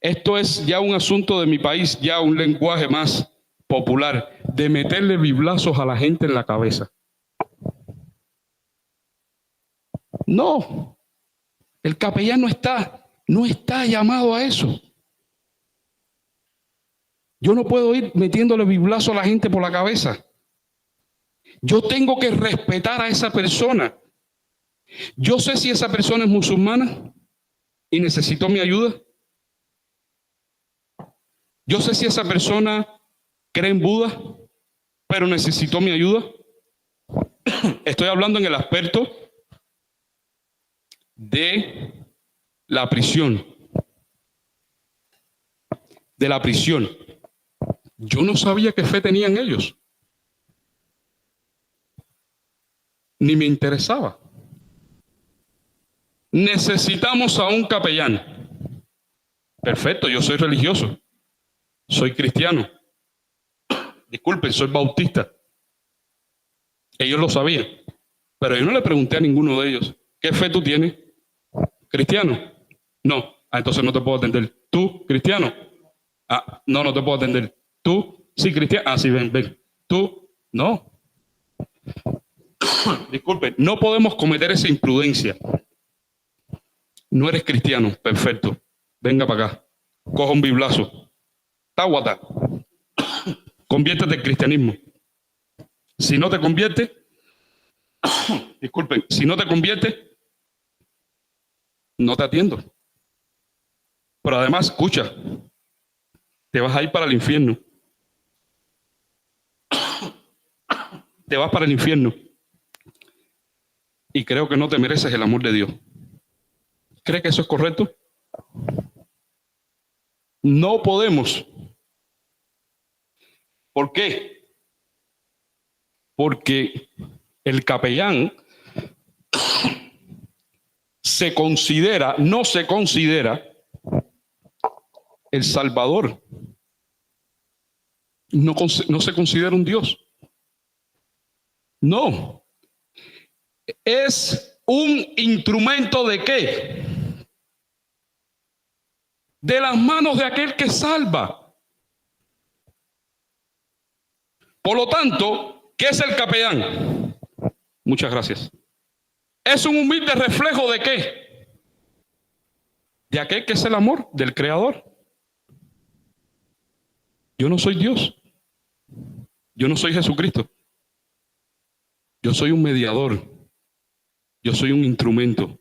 Esto es ya un asunto de mi país, ya un lenguaje más popular, de meterle biblazos a la gente en la cabeza. No, el capellán no está llamado a eso. Yo no puedo ir metiéndole biblazo a la gente por la cabeza. Yo tengo que respetar a esa persona. Yo sé si esa persona es musulmana y necesitó mi ayuda. Yo sé si esa persona cree en Buda, pero necesitó mi ayuda. Estoy hablando en el aspecto de la prisión. De la prisión. Yo no sabía qué fe tenían ellos. Ni me interesaba. Necesitamos a un capellán. Perfecto, yo soy religioso, soy cristiano. Disculpen, soy bautista. Ellos lo sabían, pero yo no le pregunté a ninguno de ellos, ¿qué fe tú tienes? ¿Cristiano? No. Ah, entonces no te puedo atender. ¿Tú, cristiano? Ah, no, no te puedo atender. ¿Tú? Sí, cristiano. Ah, sí, ven. ¿Tú? No. Disculpe, no podemos cometer esa imprudencia. No eres cristiano, perfecto. Venga para acá. Coja un biblazo. Táguata. Conviértete al cristianismo. Si no te conviertes, disculpen, si no te conviertes, no te atiendo. Pero además, escucha, te vas a ir para el infierno. Te vas para el infierno. Y creo que no te mereces el amor de Dios. ¿Cree que eso es correcto? No podemos. ¿Por qué? Porque el capellán no se considera el Salvador. No se considera un Dios. No. Es un instrumento ¿de qué? De las manos de aquel que salva. Por lo tanto, ¿qué es el capellán? Muchas gracias. Es un humilde reflejo ¿de qué? De aquel que es el amor del Creador. Yo no soy Dios. Yo no soy Jesucristo. Yo soy un mediador. Yo soy un instrumento.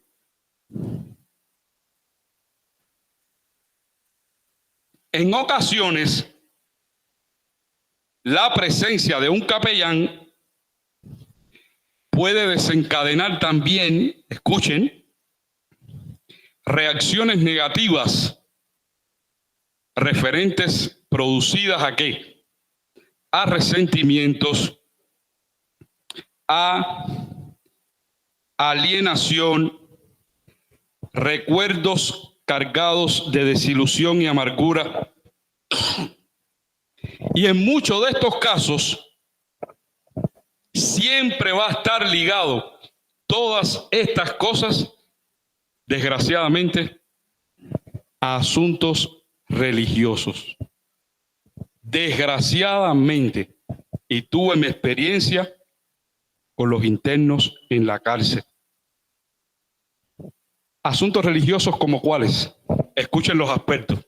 En ocasiones, la presencia de un capellán puede desencadenar también, escuchen, reacciones negativas referentes producidas ¿a qué? A resentimientos, a alienación, recuerdos cargados de desilusión y amargura. Y en muchos de estos casos, siempre va a estar ligado todas estas cosas, desgraciadamente, a asuntos religiosos. Desgraciadamente, y tuve mi experiencia con los internos en la cárcel. Asuntos religiosos como cuáles. Escuchen los aspectos.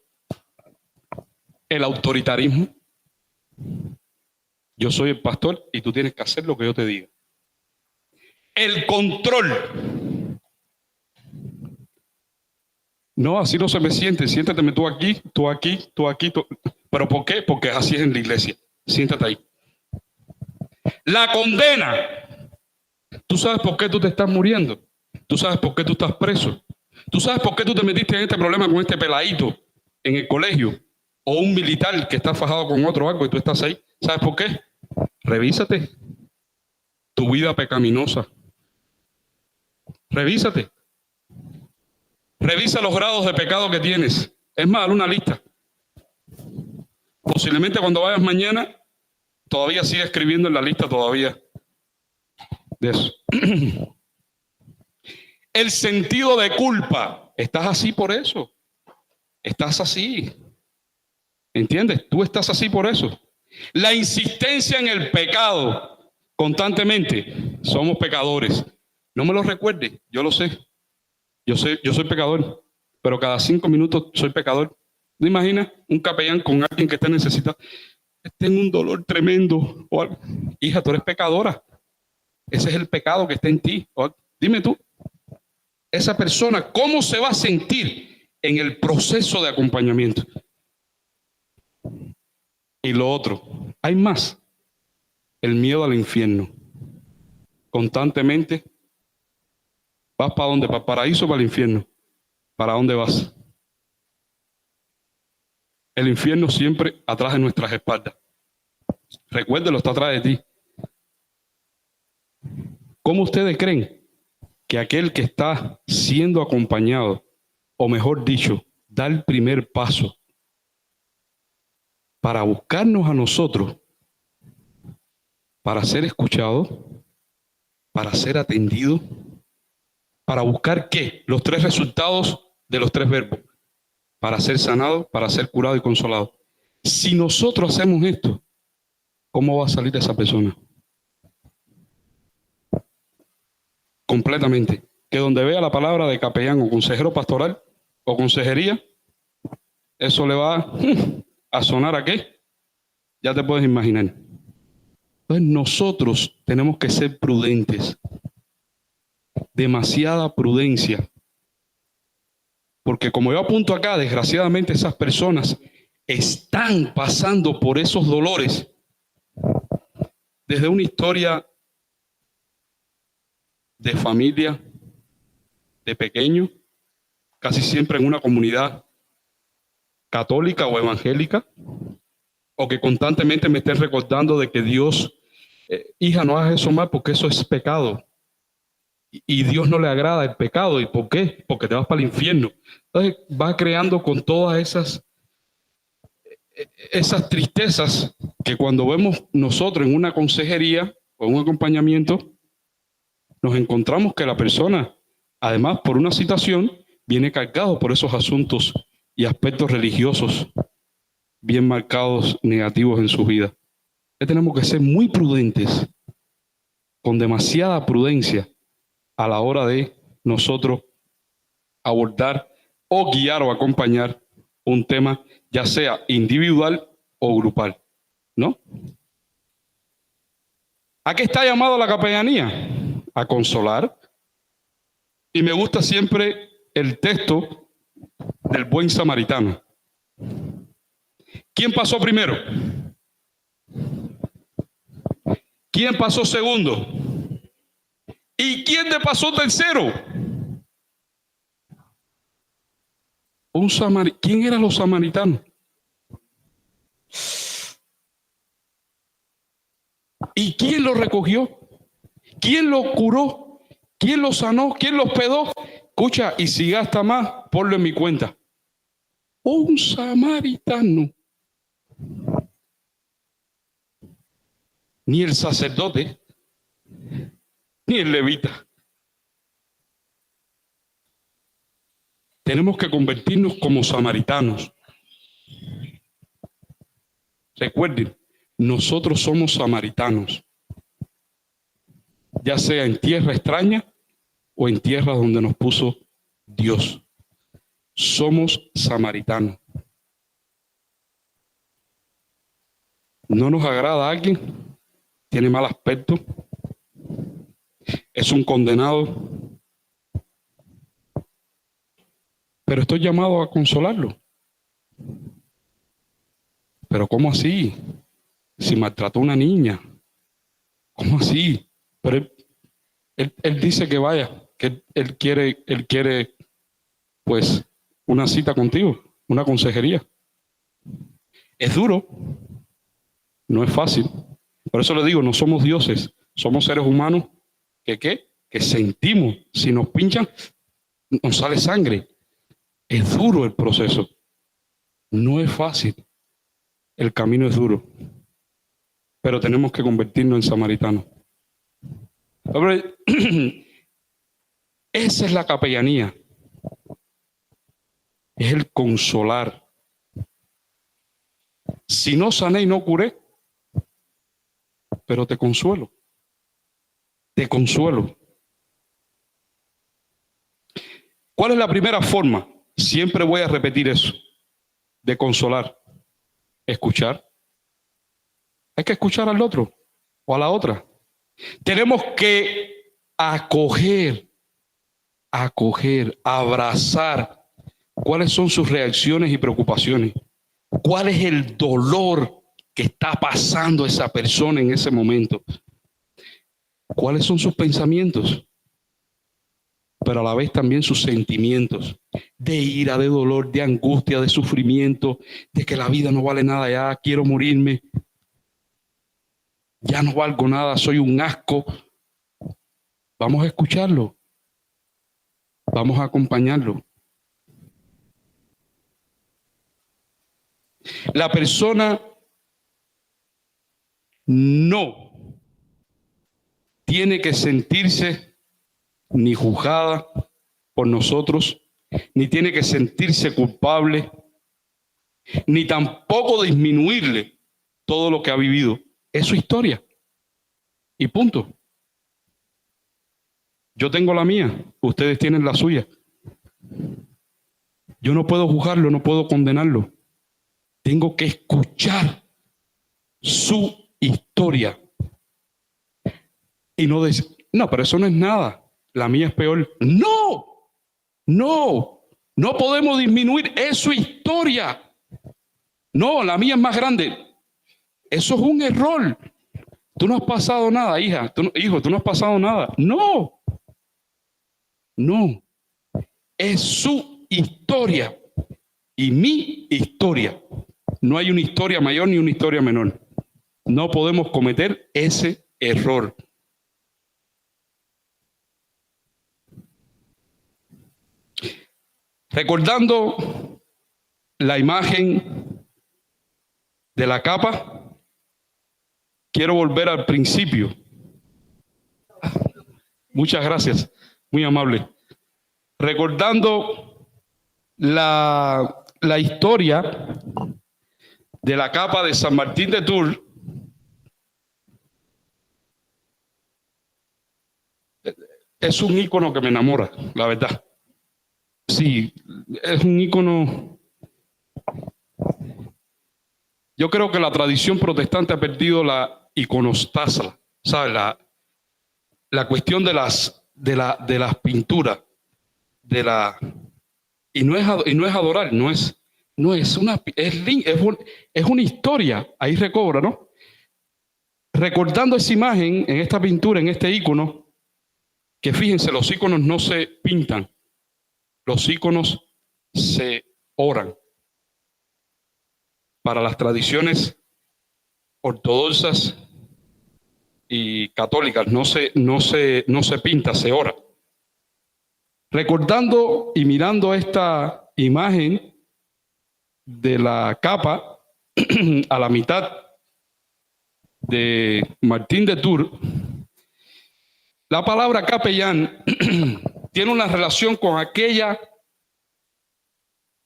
El autoritarismo. Yo soy el pastor y tú tienes que hacer lo que yo te diga. El control. No, así no se me siente. Siéntate tú aquí, tú aquí, tú aquí. ¿Pero por qué? Porque así es en la iglesia. Siéntate ahí. La condena. ¿Tú sabes por qué tú te estás muriendo? ¿Tú sabes por qué tú estás preso? ¿Tú sabes por qué tú te metiste en este problema con este peladito en el colegio? O un militar que está fajado con otro algo y tú estás ahí. ¿Sabes por qué? Revísate tu vida pecaminosa. Revísate. Revisa los grados de pecado que tienes. Es más, una lista. Posiblemente cuando vayas mañana, todavía sigue escribiendo en la lista todavía de eso. El sentido de culpa. Estás así por eso. Estás así. ¿Entiendes? Tú estás así por eso. La insistencia en el pecado constantemente. Somos pecadores. No me lo recuerdes, yo lo sé. Yo soy pecador, pero cada 5 minutos soy pecador. ¿No imaginas un capellán con alguien que está necesitado? Tengo un dolor tremendo. O algo. Hija, tú eres pecadora. Ese es el pecado que está en ti. Dime tú, esa persona, ¿cómo se va a sentir en el proceso de acompañamiento? Y lo otro, hay más. El miedo al infierno. Constantemente, ¿vas para dónde? ¿Para el paraíso o para el infierno? ¿Para dónde vas? El infierno siempre atrás de nuestras espaldas. Recuérdelo, está atrás de ti. ¿Cómo ustedes creen que aquel que está siendo acompañado, o mejor dicho, da el primer paso para buscarnos a nosotros, para ser escuchados, para ser atendidos, para buscar ¿qué? Los 3 resultados de los 3 verbos. Para ser sanado, para ser curado y consolado. Si nosotros hacemos esto, ¿cómo va a salir esa persona? Completamente. Que donde vea la palabra de capellán o consejero pastoral o consejería, eso le va a sonar ¿a qué? Ya te puedes imaginar. Entonces nosotros tenemos que ser prudentes. Demasiada prudencia. Porque como yo apunto acá, desgraciadamente esas personas están pasando por esos dolores desde una historia de familia, de pequeño, casi siempre en una comunidad católica o evangélica, o que constantemente me estén recordando de que Dios, hija, no hagas eso más porque eso es pecado. Y Dios no le agrada el pecado. ¿Y por qué? Porque te vas para el infierno. Entonces va creando con todas esas tristezas que cuando vemos nosotros en una consejería o un acompañamiento, nos encontramos que la persona, además por una situación, viene cargado por esos asuntos y aspectos religiosos bien marcados, negativos en su vida. Tenemos que ser muy prudentes, con demasiada prudencia, a la hora de nosotros abordar o guiar o acompañar un tema, ya sea individual o grupal, ¿no? ¿A qué está llamado la capellanía? A consolar. Y me gusta siempre el texto del buen samaritano. ¿Quién pasó primero? ¿Quién pasó segundo? ¿Y quién te pasó tercero? ¿Quién eran los samaritanos? ¿Y quién lo recogió? ¿Quién lo curó? ¿Quién lo sanó? ¿Quién lo hospedó? Escucha, y si gasta más, ponlo en mi cuenta. Un samaritano. Ni el sacerdote, ni el levita. Tenemos que convertirnos como samaritanos. Recuerden, nosotros somos samaritanos, ya sea en tierra extraña o en tierra donde nos puso Dios. Somos samaritanos. ¿No nos agrada a alguien? ¿Tiene mal aspecto? ¿Es un condenado? Pero estoy llamado a consolarlo. ¿Pero cómo así? Si maltrató a una niña. ¿Cómo así? Pero él dice que vaya, que él quiere, pues, una cita contigo, una consejería. Es duro, no es fácil. Por eso le digo, no somos dioses, somos seres humanos que sentimos. Si nos pinchan, nos sale sangre. Es duro el proceso. No es fácil. El camino es duro. Pero tenemos que convertirnos en samaritanos. Esa es la capellanía. Es el consolar. Si no sané y no curé, pero te consuelo. Te consuelo. ¿Cuál es la primera forma? Siempre voy a repetir eso. De consolar. Escuchar. Hay que escuchar al otro o a la otra. Tenemos que acoger, abrazar cuáles son sus reacciones y preocupaciones. ¿Cuál es el dolor que está pasando esa persona en ese momento? ¿Cuáles son sus pensamientos? Pero a la vez también sus sentimientos de ira, de dolor, de angustia, de sufrimiento, de que la vida no vale nada, ya quiero morirme, ya no valgo nada, soy un asco. Vamos a escucharlo, vamos a acompañarlo. La persona no tiene que sentirse ni juzgada por nosotros, ni tiene que sentirse culpable, ni tampoco disminuirle todo lo que ha vivido. Es su historia. Y punto. Yo tengo la mía, ustedes tienen la suya. Yo no puedo juzgarlo, no puedo condenarlo. Tengo que escuchar su historia. Y no decir, no, pero eso no es nada. La mía es peor. No, no podemos disminuir. Es su historia. No, la mía es más grande. Eso es un error. Tú no has pasado nada, hija. Hijo, tú no has pasado nada. No. Es su historia y mi historia. No hay una historia mayor ni una historia menor. No podemos cometer ese error. Recordando la imagen de la capa, quiero volver al principio. Muchas gracias, muy amable. Recordando la historia de la capa de San Martín de Tours, es un ícono que me enamora, la verdad. Sí, es un ícono. Yo creo que la tradición protestante ha perdido la iconostasio, ¿sabes? La cuestión de las pinturas, y no es adorar, es una historia. Ahí recobra, ¿no? Recordando esa imagen en esta pintura, en este ícono, que fíjense, los íconos no se pintan. Los íconos se oran. Para las tradiciones ortodoxas y católicas no se pinta, se ora. Recordando y mirando esta imagen de la capa a la mitad de Martín de Tours, la palabra capellán tiene una relación con aquella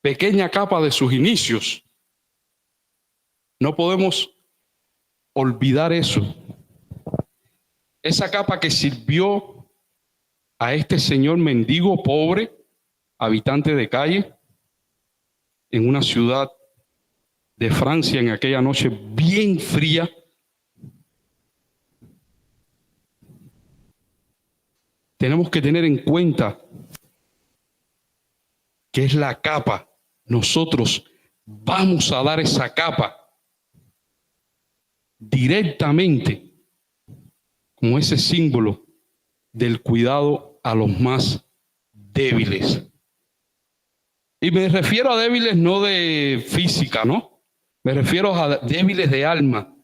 pequeña capa de sus inicios. No podemos olvidar eso. Esa capa que sirvió a este señor mendigo pobre, habitante de calle, en una ciudad de Francia en aquella noche bien fría. Tenemos que tener en cuenta que es la capa. Nosotros vamos a dar esa capa directamente como ese símbolo del cuidado a los más débiles. Y me refiero a débiles no de física, ¿no? Me refiero a débiles de alma,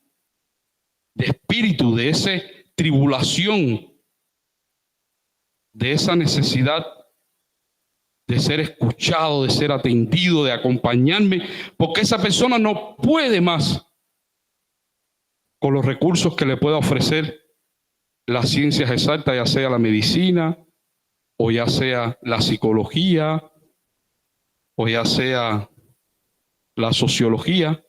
de espíritu, de esa tribulación, de esa necesidad de ser escuchado, de ser atendido, de acompañarme, porque esa persona no puede más con los recursos que le pueda ofrecer las ciencias exactas, ya sea la medicina, o ya sea la psicología, o ya sea la sociología.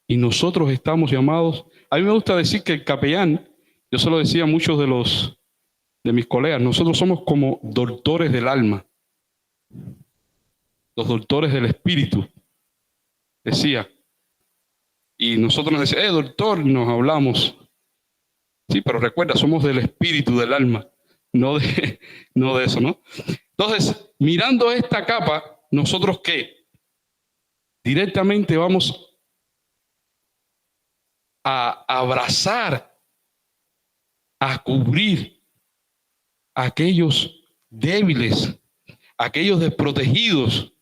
Y nosotros estamos llamados. A mí me gusta decir que el capellán, yo se lo decía a muchos de mis colegas, nosotros somos como doctores del alma, los doctores del espíritu, decía. Y nosotros nos decíamos, doctor, nos hablamos. Sí, pero recuerda, somos del espíritu, del alma, no de eso, ¿no? Entonces, mirando esta capa, ¿nosotros qué? Directamente vamos a abrazar, a cubrir a aquellos débiles, a aquellos desprotegidos.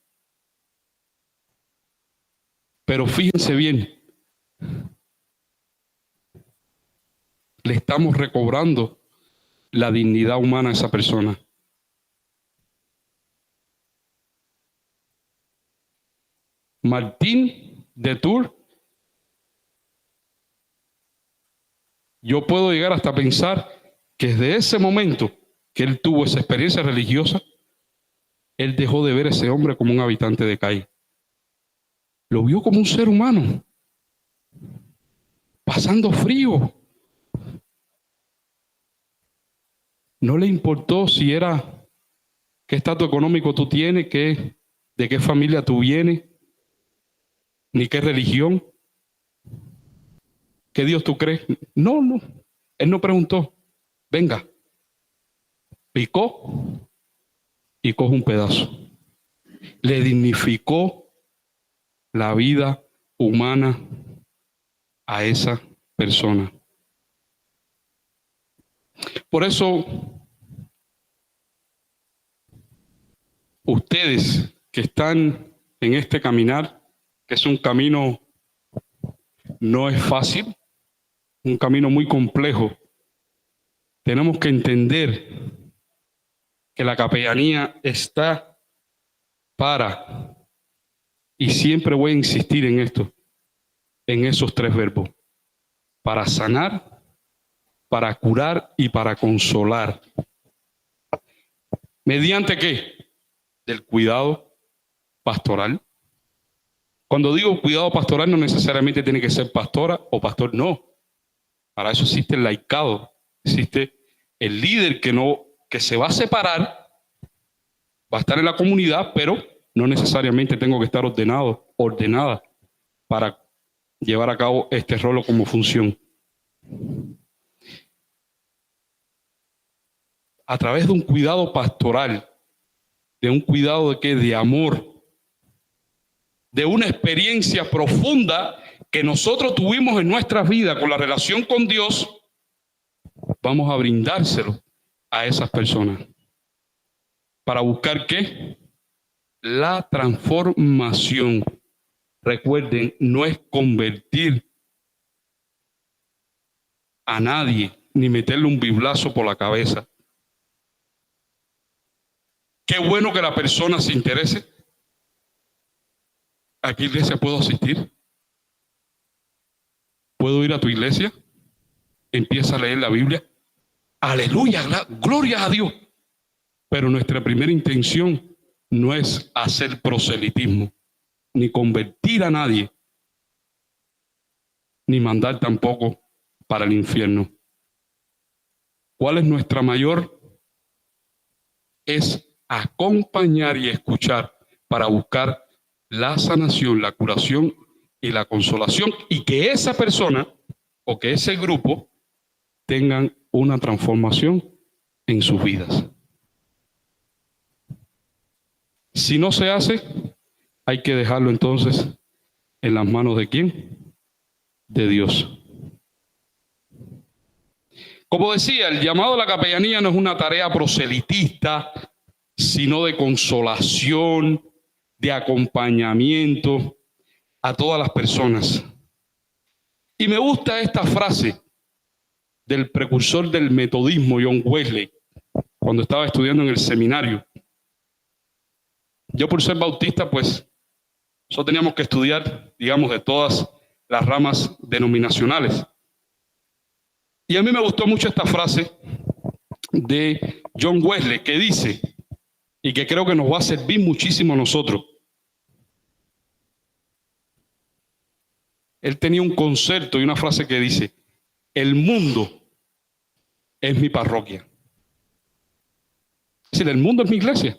Pero fíjense bien, le estamos recobrando la dignidad humana a esa persona. Martín de Tours, yo puedo llegar hasta pensar que desde ese momento que él tuvo esa experiencia religiosa, él dejó de ver a ese hombre como un habitante de calle. Lo vio como un ser humano, pasando frío. No le importó si era qué estatus económico tú tienes, de qué familia tú vienes, ni qué religión, qué Dios tú crees. No. Él no preguntó. Venga, picó y coge un pedazo. Le dignificó la vida humana a esa persona. Por eso, ustedes que están en este caminar, que es un camino, no es fácil, un camino muy complejo, tenemos que entender que la capellanía está para, y siempre voy a insistir en esto, en esos tres verbos: para sanar, para curar y para consolar. ¿Mediante qué? Del cuidado pastoral. Cuando digo cuidado pastoral, no necesariamente tiene que ser pastora o pastor, no. Para eso existe el laicado, existe el líder que se va a separar, va a estar en la comunidad, pero no necesariamente tengo que estar ordenada para llevar a cabo este rol como función. A través de un cuidado pastoral, de un cuidado de amor, de una experiencia profunda que nosotros tuvimos en nuestras vidas con la relación con Dios, vamos a brindárselo a esas personas. ¿Para buscar qué? La transformación. Recuerden, no es convertir a nadie ni meterle un biblazo por la cabeza. Qué bueno que la persona se interese. ¿A qué iglesia puedo asistir? ¿Puedo ir a tu iglesia? Empieza a leer la Biblia. Aleluya, gloria a Dios. Pero nuestra primera intención no es hacer proselitismo, ni convertir a nadie, ni mandar tampoco para el infierno. ¿Cuál es nuestra mayor? Es acompañar y escuchar para buscar la sanación, la curación y la consolación, y que esa persona o que ese grupo tengan una transformación en sus vidas. Si no se hace, hay que dejarlo entonces en las manos ¿de quién? De Dios. Como decía, el llamado a la capellanía no es una tarea proselitista, sino de consolación, de acompañamiento a todas las personas. Y me gusta esta frase del precursor del metodismo, John Wesley, cuando estaba estudiando en el seminario. Yo, por ser bautista, pues, nosotros teníamos que estudiar, digamos, de todas las ramas denominacionales. Y a mí me gustó mucho esta frase de John Wesley, que dice, y que creo que nos va a servir muchísimo a nosotros. Él tenía un concepto y una frase que dice: el mundo es mi parroquia. Es decir, el mundo es mi iglesia.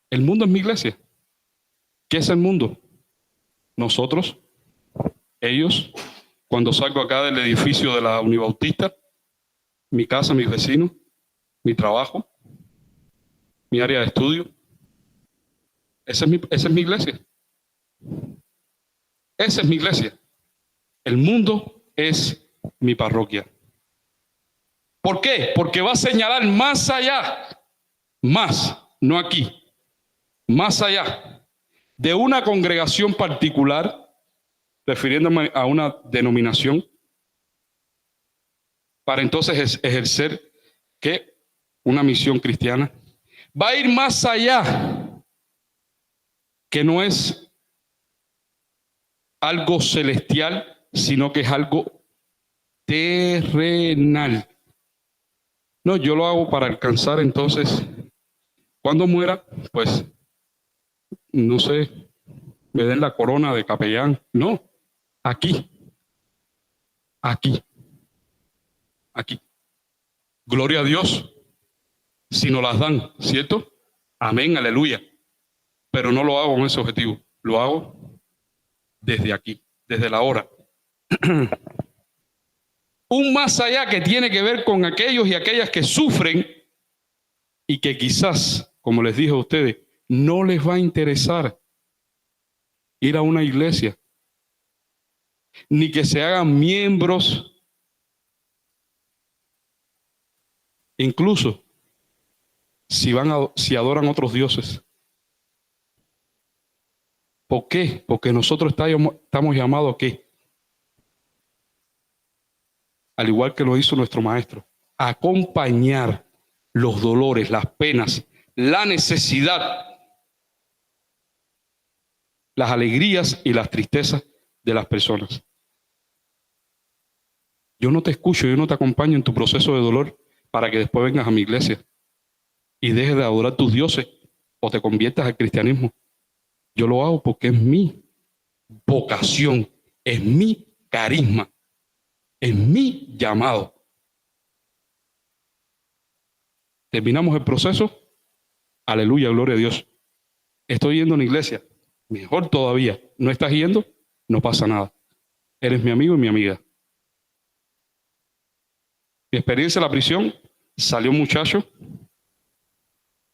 El mundo es mi iglesia. ¿Qué es el mundo? Nosotros, ellos. Cuando salgo acá del edificio de la Unibautista, mi casa, mis vecinos, mi trabajo, mi área de estudio. Esa es mi iglesia. Esa es mi iglesia. El mundo es mi parroquia. ¿Por qué? Porque va a señalar más allá, más, no aquí, más allá de una congregación particular, refiriéndome a una denominación, para entonces ejercer ¿qué? Una misión cristiana. Va a ir más allá que no es algo celestial, sino que es algo terrenal. No, yo lo hago para alcanzar entonces, cuando muera, pues, no sé, me den la corona de capellán. No, aquí, aquí, aquí. Gloria a Dios, si nos las dan, ¿cierto? Amén, aleluya. Pero no lo hago con ese objetivo, lo hago desde aquí, desde la hora. Un más allá que tiene que ver con aquellos y aquellas que sufren y que quizás, como les dije a ustedes, no les va a interesar ir a una iglesia, ni que se hagan miembros. Incluso si adoran otros dioses. ¿Por qué? Porque nosotros estamos llamados a ¿qué? Al igual que lo hizo nuestro maestro, a acompañar los dolores, las penas, la necesidad, las alegrías y las tristezas de las personas. Yo no te escucho, yo no te acompaño en tu proceso de dolor para que después vengas a mi iglesia y dejes de adorar tus dioses o te conviertas al cristianismo. Yo lo hago porque es mi vocación, es mi carisma, es mi llamado. Terminamos el proceso. Aleluya, gloria a Dios. Estoy yendo a una iglesia. Mejor todavía. ¿No estás yendo? No pasa nada. Eres mi amigo y mi amiga. Mi experiencia en la prisión, salió un muchacho,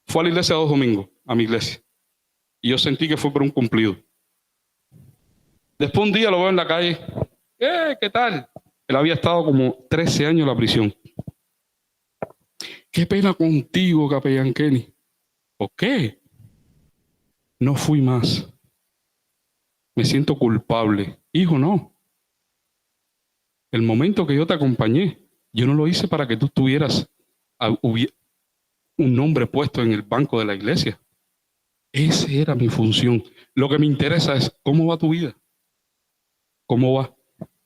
fue a la iglesia 2 domingos, a mi iglesia. Y yo sentí que fue por un cumplido. Después un día lo veo en la calle. ¿Qué tal? Él había estado como 13 años en la prisión. Qué pena contigo, capellán Kenny. ¿Por qué? No fui más. Me siento culpable. Hijo, no. El momento que yo te acompañé, yo no lo hice para que tú tuvieras un nombre puesto en el banco de la iglesia. Esa era mi función. Lo que me interesa es cómo va tu vida. ¿Cómo va?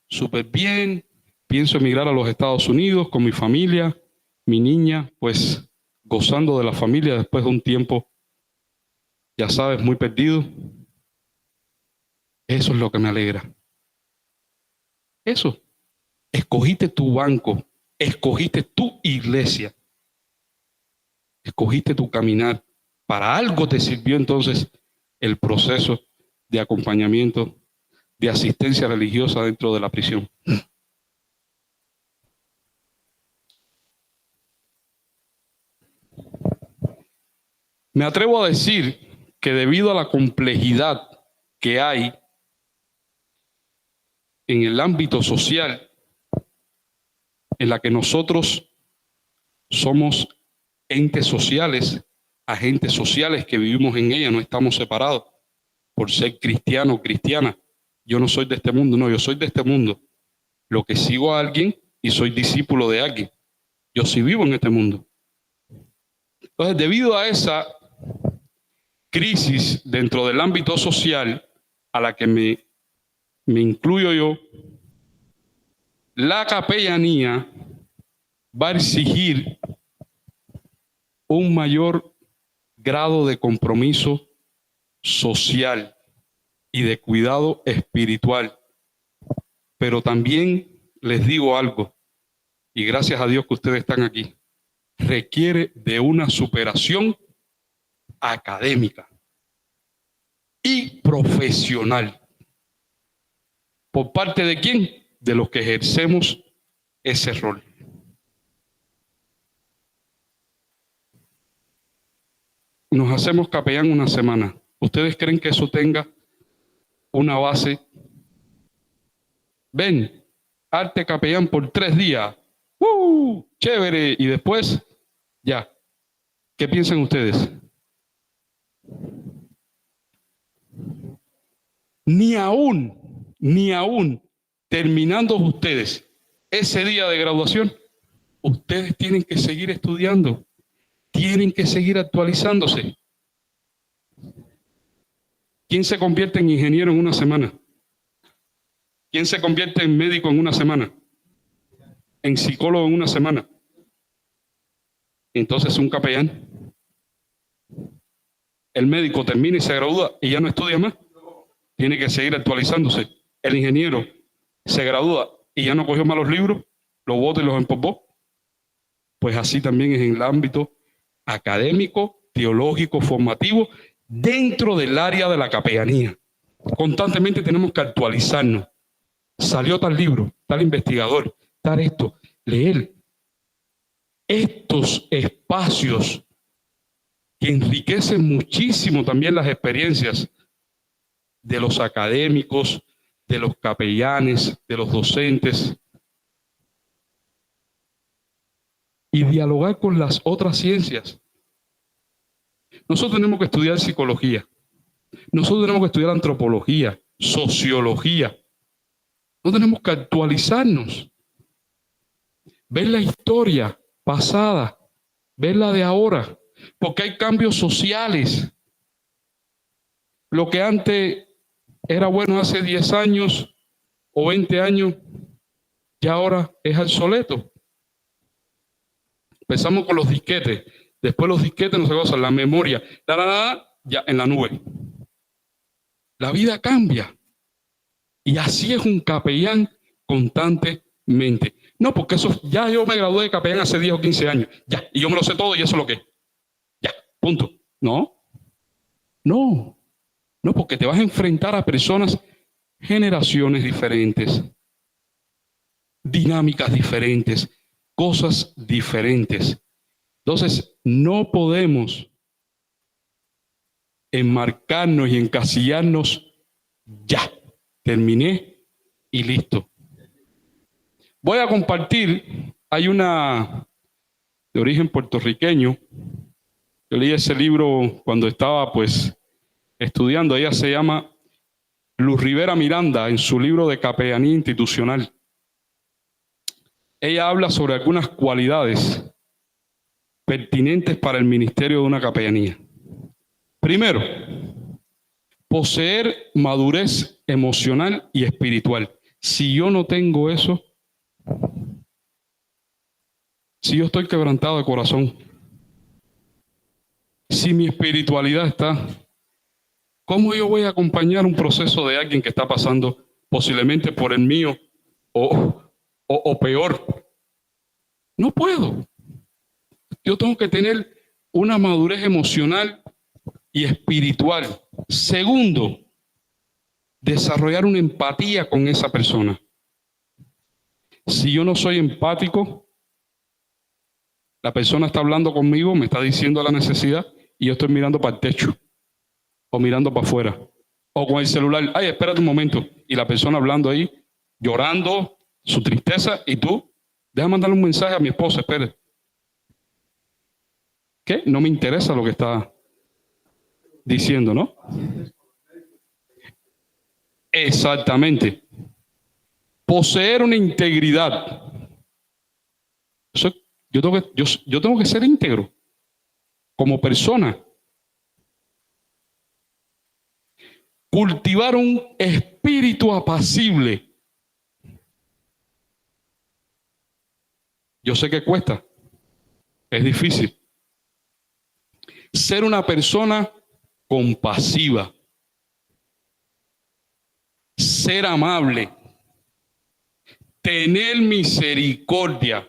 Súper bien. Pienso emigrar a los Estados Unidos con mi familia. Mi niña, pues, gozando de la familia después de un tiempo, ya sabes, muy perdido. Eso es lo que me alegra. Eso. Escogiste tu banco. Escogiste tu iglesia. Escogiste tu caminar. Para algo te sirvió entonces el proceso de acompañamiento, de asistencia religiosa dentro de la prisión. Me atrevo a decir que debido a la complejidad que hay en el ámbito social, en la que nosotros somos entes sociales, agentes sociales que vivimos en ella, no estamos separados por ser cristiano o cristiana. Yo no soy de este mundo, no, yo soy de este mundo. Lo que sigo a alguien y soy discípulo de alguien. Yo sí vivo en este mundo. Entonces, debido a esa crisis dentro del ámbito social a la que me incluyo yo, la capellanía va a exigir un mayor grado de compromiso social y de cuidado espiritual. Pero también les digo algo, y gracias a Dios que ustedes están aquí, requiere de una superación académica y profesional. ¿Por parte de quién? De los que ejercemos ese rol. Nos hacemos capellán una semana. ¿Ustedes creen que eso tenga una base? Ven, arte capellán por 3 días. Chévere. Y después, ya. ¿Qué piensan ustedes? Ni aún terminando ustedes ese día de graduación, ustedes tienen que seguir estudiando, tienen que seguir actualizándose. ¿Quién se convierte en ingeniero en una semana? ¿Quién se convierte en médico en una semana? ¿En psicólogo en una semana? Entonces un capellán, el médico termina y se gradúa y ya no estudia más. Tiene que seguir actualizándose. El ingeniero se gradúa y ya no cogió más los libros, los bota y los empolvó. Pues así también es en el ámbito académico, teológico, formativo, dentro del área de la capellanía. Constantemente tenemos que actualizarnos. Salió tal libro, tal investigador, tal esto. Leer estos espacios que enriquecen muchísimo también las experiencias de los académicos, de los capellanes, de los docentes, y dialogar con las otras ciencias. Nosotros tenemos que estudiar psicología, nosotros tenemos que estudiar antropología, sociología, no tenemos que actualizarnos, ver la historia pasada, ver la de ahora, porque hay cambios sociales. Lo que antes era bueno hace 10 años o 20 años, ya ahora es obsoleto. Empezamos con los disquetes, después los disquetes no se gozan, la memoria, ya en la nube. La vida cambia. Y así es un capellán constantemente. No, porque eso, ya yo me gradué de capellán hace 10 o 15 años, ya, y yo me lo sé todo y eso es lo que es. Ya, punto. No, porque te vas a enfrentar a personas, generaciones diferentes, dinámicas diferentes, cosas diferentes. Entonces, no podemos enmarcarnos y encasillarnos ya. Terminé y listo. Voy a compartir, hay una de origen puertorriqueño. Yo leí ese libro cuando estaba pues estudiando. Ella se llama Luz Rivera Miranda, en su libro de Capellanía Institucional. Ella habla sobre algunas cualidades pertinentes para el ministerio de una capellanía. Primero, poseer madurez emocional y espiritual. Si yo no tengo eso, si yo estoy quebrantado de corazón, si mi espiritualidad está, ¿cómo yo voy a acompañar un proceso de alguien que está pasando posiblemente por el mío o peor? No puedo. Yo tengo que tener una madurez emocional y espiritual. Segundo, desarrollar una empatía con esa persona. Si yo no soy empático, la persona está hablando conmigo, me está diciendo la necesidad y yo estoy mirando para el techo o mirando para afuera o con el celular. Ay, espérate un momento. Y la persona hablando ahí, llorando su tristeza, y tú, déjame mandarle un mensaje a mi esposa, espere. ¿Qué? No me interesa lo que está diciendo, ¿no? Exactamente. Poseer una integridad. Yo tengo que ser íntegro como persona. Cultivar un espíritu apacible. Yo sé que cuesta, es difícil. Ser una persona compasiva. Ser amable. Tener misericordia.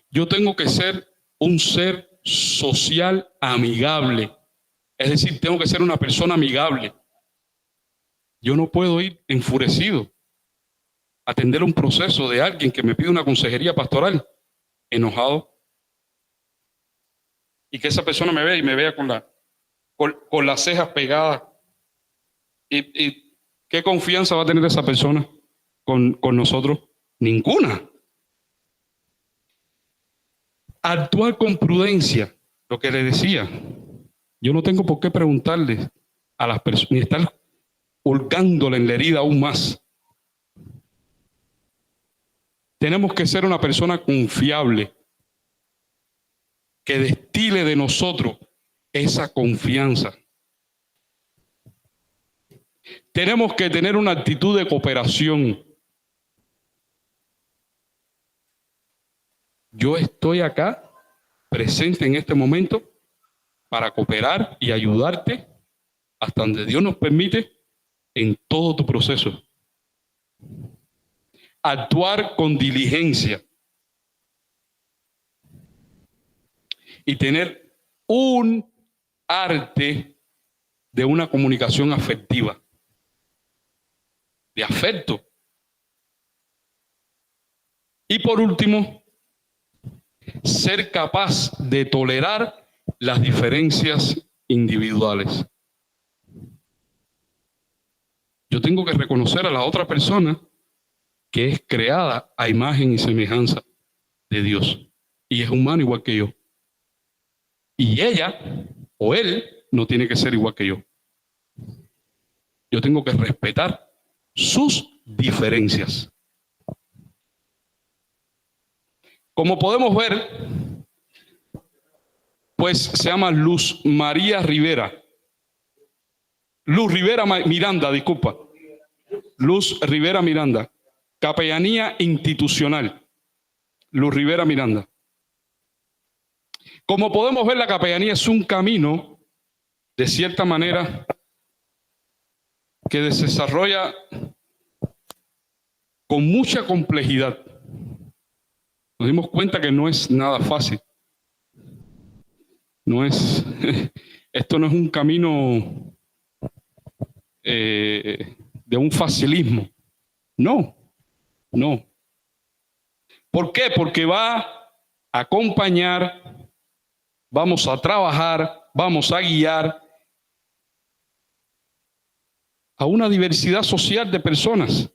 Yo tengo que ser un ser social amigable. Es decir, tengo que ser una persona amigable. Yo no puedo ir enfurecido a atender un proceso de alguien que me pide una consejería pastoral, enojado. Y que esa persona me vea y me vea con las cejas pegadas. ¿Y qué confianza va a tener esa persona con nosotros? Ninguna. Actuar con prudencia, lo que le decía. Yo no tengo por qué preguntarle a las personas, ni estar hurgándole en la herida aún más. Tenemos que ser una persona confiable, que destile de nosotros esa confianza. Tenemos que tener una actitud de cooperación. Yo estoy acá, presente en este momento, para cooperar y ayudarte hasta donde Dios nos permite en todo tu proceso. Actuar con diligencia y tener un arte de una comunicación afectiva, de afecto. Y por último, ser capaz de tolerar las diferencias individuales. Yo tengo que reconocer a la otra persona que es creada a imagen y semejanza de Dios y es humano igual que yo. Y ella o él no tiene que ser igual que yo. Yo tengo que respetar sus diferencias. Como podemos ver, pues se llama Luz María Rivera. Luz Rivera Miranda, disculpa. Luz Rivera Miranda. Capellanía institucional. Luz Rivera Miranda. Como podemos ver, la capellanía es un camino, de cierta manera, que se desarrolla con mucha complejidad. Nos dimos cuenta que no es nada fácil. Esto no es un camino de un facilismo. No. ¿Por qué? Porque va a acompañar, vamos a trabajar, vamos a guiar a una diversidad social de personas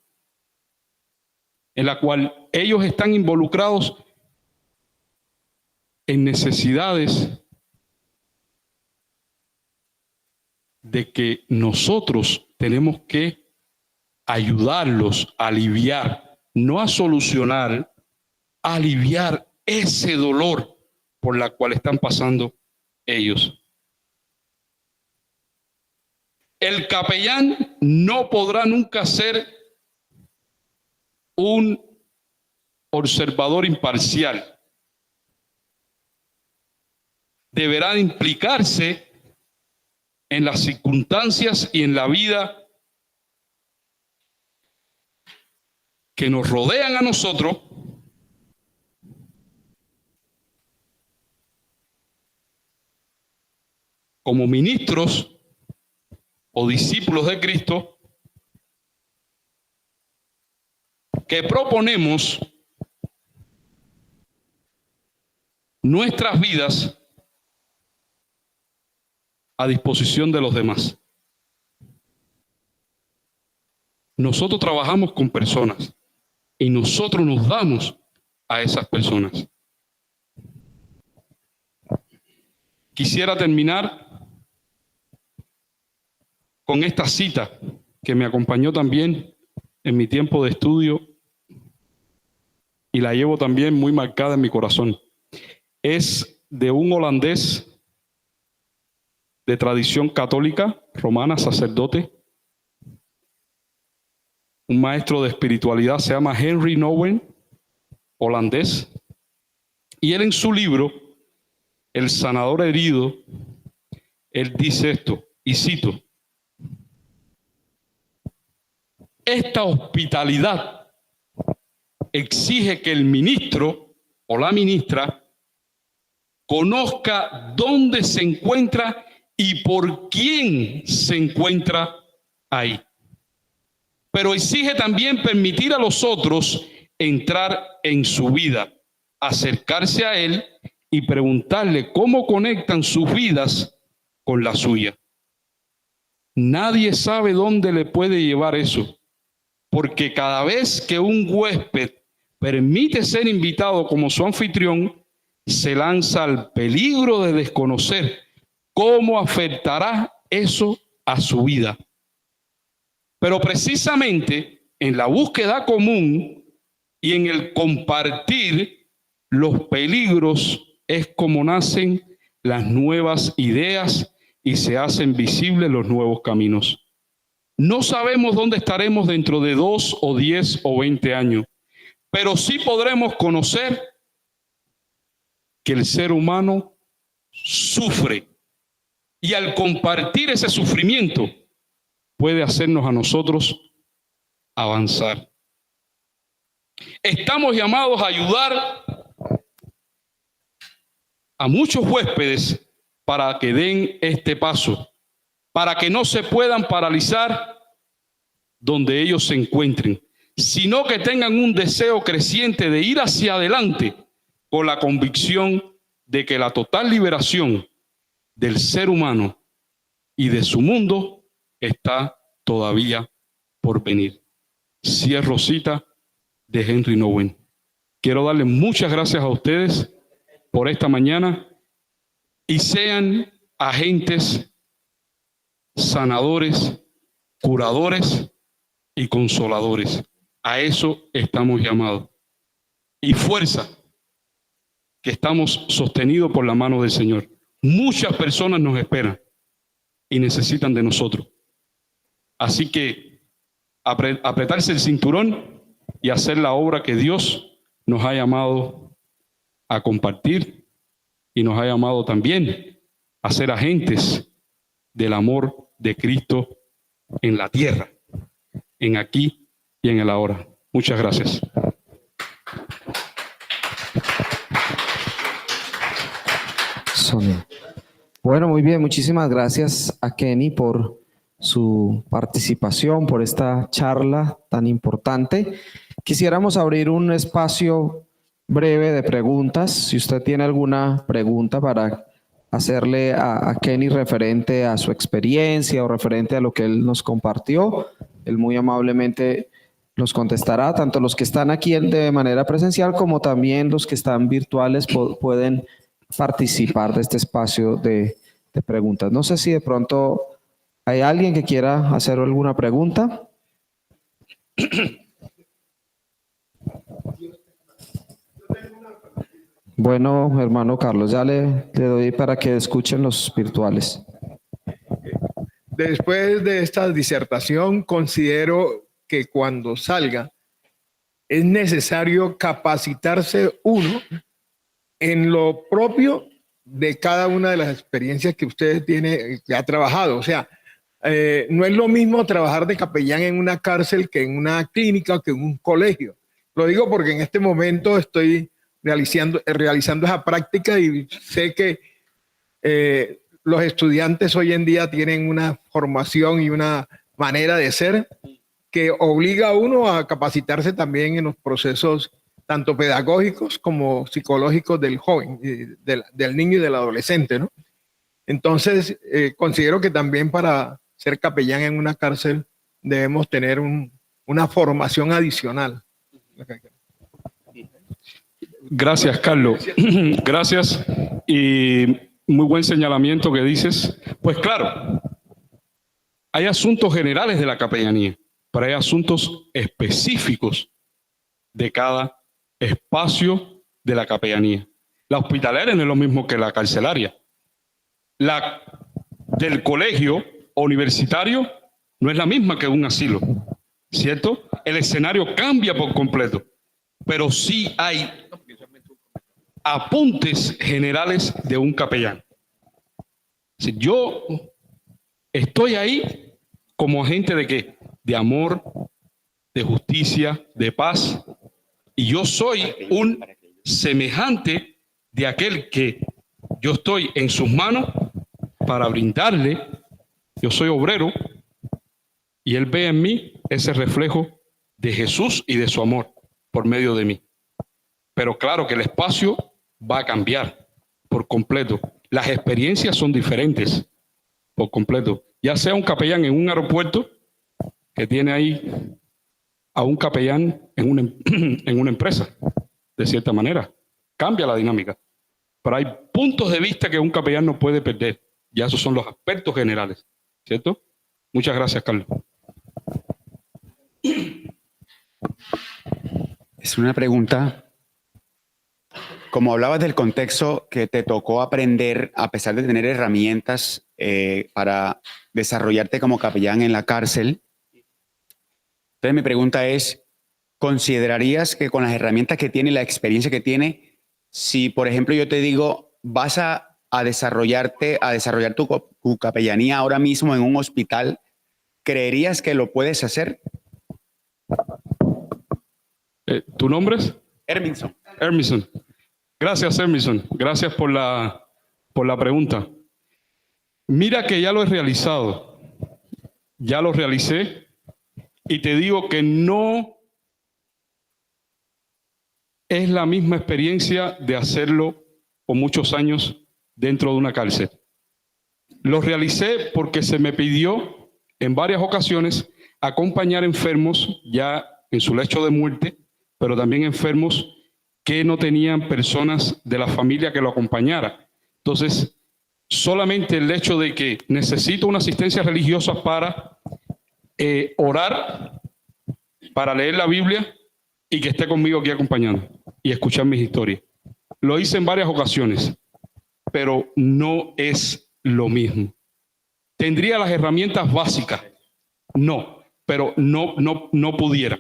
en la cual ellos están involucrados en necesidades de que nosotros tenemos que ayudarlos a aliviar, no a solucionar, a aliviar ese dolor por la cual están pasando ellos. El capellán no podrá nunca ser un observador imparcial. Deberá implicarse en las circunstancias y en la vida que nos rodean a nosotros, como ministros o discípulos de Cristo, que proponemos nuestras vidas a disposición de los demás. Nosotros trabajamos con personas y nosotros nos damos a esas personas. Quisiera terminar con esta cita que me acompañó también en mi tiempo de estudio y la llevo también muy marcada en mi corazón. Es de un holandés de tradición católica, romana, sacerdote, un maestro de espiritualidad, se llama Henry Nouwen, holandés, y él en su libro, El sanador herido, él dice esto, y cito: esta hospitalidad exige que el ministro o la ministra conozca dónde se encuentra y por quién se encuentra ahí. Pero exige también permitir a los otros entrar en su vida, acercarse a él y preguntarle cómo conectan sus vidas con la suya. Nadie sabe dónde le puede llevar eso, porque cada vez que un huésped permite ser invitado como su anfitrión, se lanza al peligro de desconocer cómo afectará eso a su vida. Pero precisamente en la búsqueda común y en el compartir los peligros es como nacen las nuevas ideas y se hacen visibles los nuevos caminos. No sabemos dónde estaremos dentro de 2 o 10 o 20 años, pero sí podremos conocer que el ser humano sufre y al compartir ese sufrimiento puede hacernos a nosotros avanzar. Estamos llamados a ayudar a muchos huéspedes para que den este paso, para que no se puedan paralizar donde ellos se encuentren, sino que tengan un deseo creciente de ir hacia adelante con la convicción de que la total liberación del ser humano y de su mundo está todavía por venir. Cierro cita de Henry Nouwen. Quiero darles muchas gracias a ustedes por esta mañana y sean agentes sanadores, curadores y consoladores. A eso estamos llamados. Y fuerza, que estamos sostenidos por la mano del Señor. Muchas personas nos esperan y necesitan de nosotros. Así que apretarse el cinturón y hacer la obra que Dios nos ha llamado a compartir y nos ha llamado también a ser agentes del amor de Cristo en la tierra, en aquí y en el ahora. Muchas gracias. Sonia. Bueno, muy bien. Muchísimas gracias a Kenny por su participación, por esta charla tan importante. Quisiéramos abrir un espacio breve de preguntas. Si usted tiene alguna pregunta para hacerle a Kenny referente a su experiencia o referente a lo que él nos compartió, él muy amablemente los contestará. Tanto los que están aquí de manera presencial como también los que están virtuales pueden participar de este espacio de preguntas. No sé si de pronto hay alguien que quiera hacer alguna pregunta. Bueno, hermano Carlos, ya le doy para que escuchen los virtuales. Después de esta disertación, considero que cuando salga es necesario capacitarse uno en lo propio de cada una de las experiencias que usted tiene, que ha trabajado. O sea, no es lo mismo trabajar de capellán en una cárcel que en una clínica o que en un colegio. Lo digo porque en este momento estoy realizando esa práctica y sé que los estudiantes hoy en día tienen una formación y una manera de ser que obliga a uno a capacitarse también en los procesos tanto pedagógicos como psicológicos del joven, del niño y del adolescente, ¿no? Entonces, considero que también para ser capellán en una cárcel debemos tener una formación adicional. Gracias, Carlos. Gracias. Y muy buen señalamiento que dices. Pues claro, hay asuntos generales de la capellanía, pero hay asuntos específicos de cada espacio de la capellanía. La hospitalaria no es lo mismo que la carcelaria. La del colegio universitario no es la misma que un asilo, ¿cierto? El escenario cambia por completo, pero sí hay apuntes generales de un capellán. Si yo estoy ahí como agente de ¿qué? De amor, de justicia, de paz, y yo soy un semejante de aquel que yo estoy en sus manos para brindarle. Yo soy obrero y él ve en mí ese reflejo de Jesús y de su amor por medio de mí. Pero claro que el espacio va a cambiar por completo. Las experiencias son diferentes por completo. Ya sea un capellán en un aeropuerto que tiene ahí a un capellán en una empresa, de cierta manera. Cambia la dinámica. Pero hay puntos de vista que un capellán no puede perder. Ya esos son los aspectos generales, ¿cierto? Muchas gracias, Carlos. Es una pregunta. Como hablabas del contexto que te tocó aprender, a pesar de tener herramientas para desarrollarte como capellán en la cárcel. Entonces mi pregunta es, ¿considerarías que con las herramientas que tiene y la experiencia que tiene, si por ejemplo yo te digo, vas a desarrollar tu capellanía ahora mismo en un hospital, ¿creerías que lo puedes hacer? ¿Tu nombre es? Herminson. Hermison. Gracias, Hermison. Gracias por la pregunta. Mira que ya lo he realizado. Ya lo realicé y te digo que no es la misma experiencia de hacerlo por muchos años dentro de una cárcel. Lo realicé porque se me pidió en varias ocasiones acompañar enfermos ya en su lecho de muerte, pero también enfermos que no tenían personas de la familia que lo acompañara. Entonces, solamente el hecho de que necesito una asistencia religiosa para orar, para leer la Biblia y que esté conmigo aquí acompañando y escuchar mis historias. Lo hice en varias ocasiones, pero no es lo mismo. ¿Tendría las herramientas básicas? No, pero no pudiera.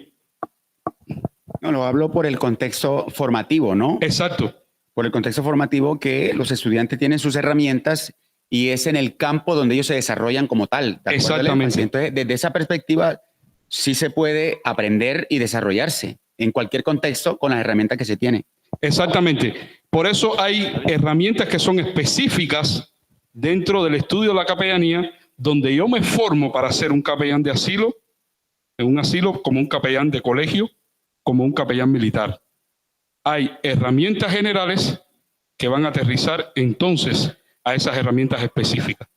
No, lo hablo por el contexto formativo, ¿no? Exacto. Por el contexto formativo que los estudiantes tienen sus herramientas y es en el campo donde ellos se desarrollan como tal. Exactamente. Entonces, desde esa perspectiva, sí se puede aprender y desarrollarse en cualquier contexto con las herramientas que se tiene. Exactamente. Por eso hay herramientas que son específicas dentro del estudio de la capellanía, donde yo me formo para ser un capellán de asilo, en un asilo como un capellán de colegio, como un capellán militar. Hay herramientas generales que van a aterrizar entonces a esas herramientas específicas.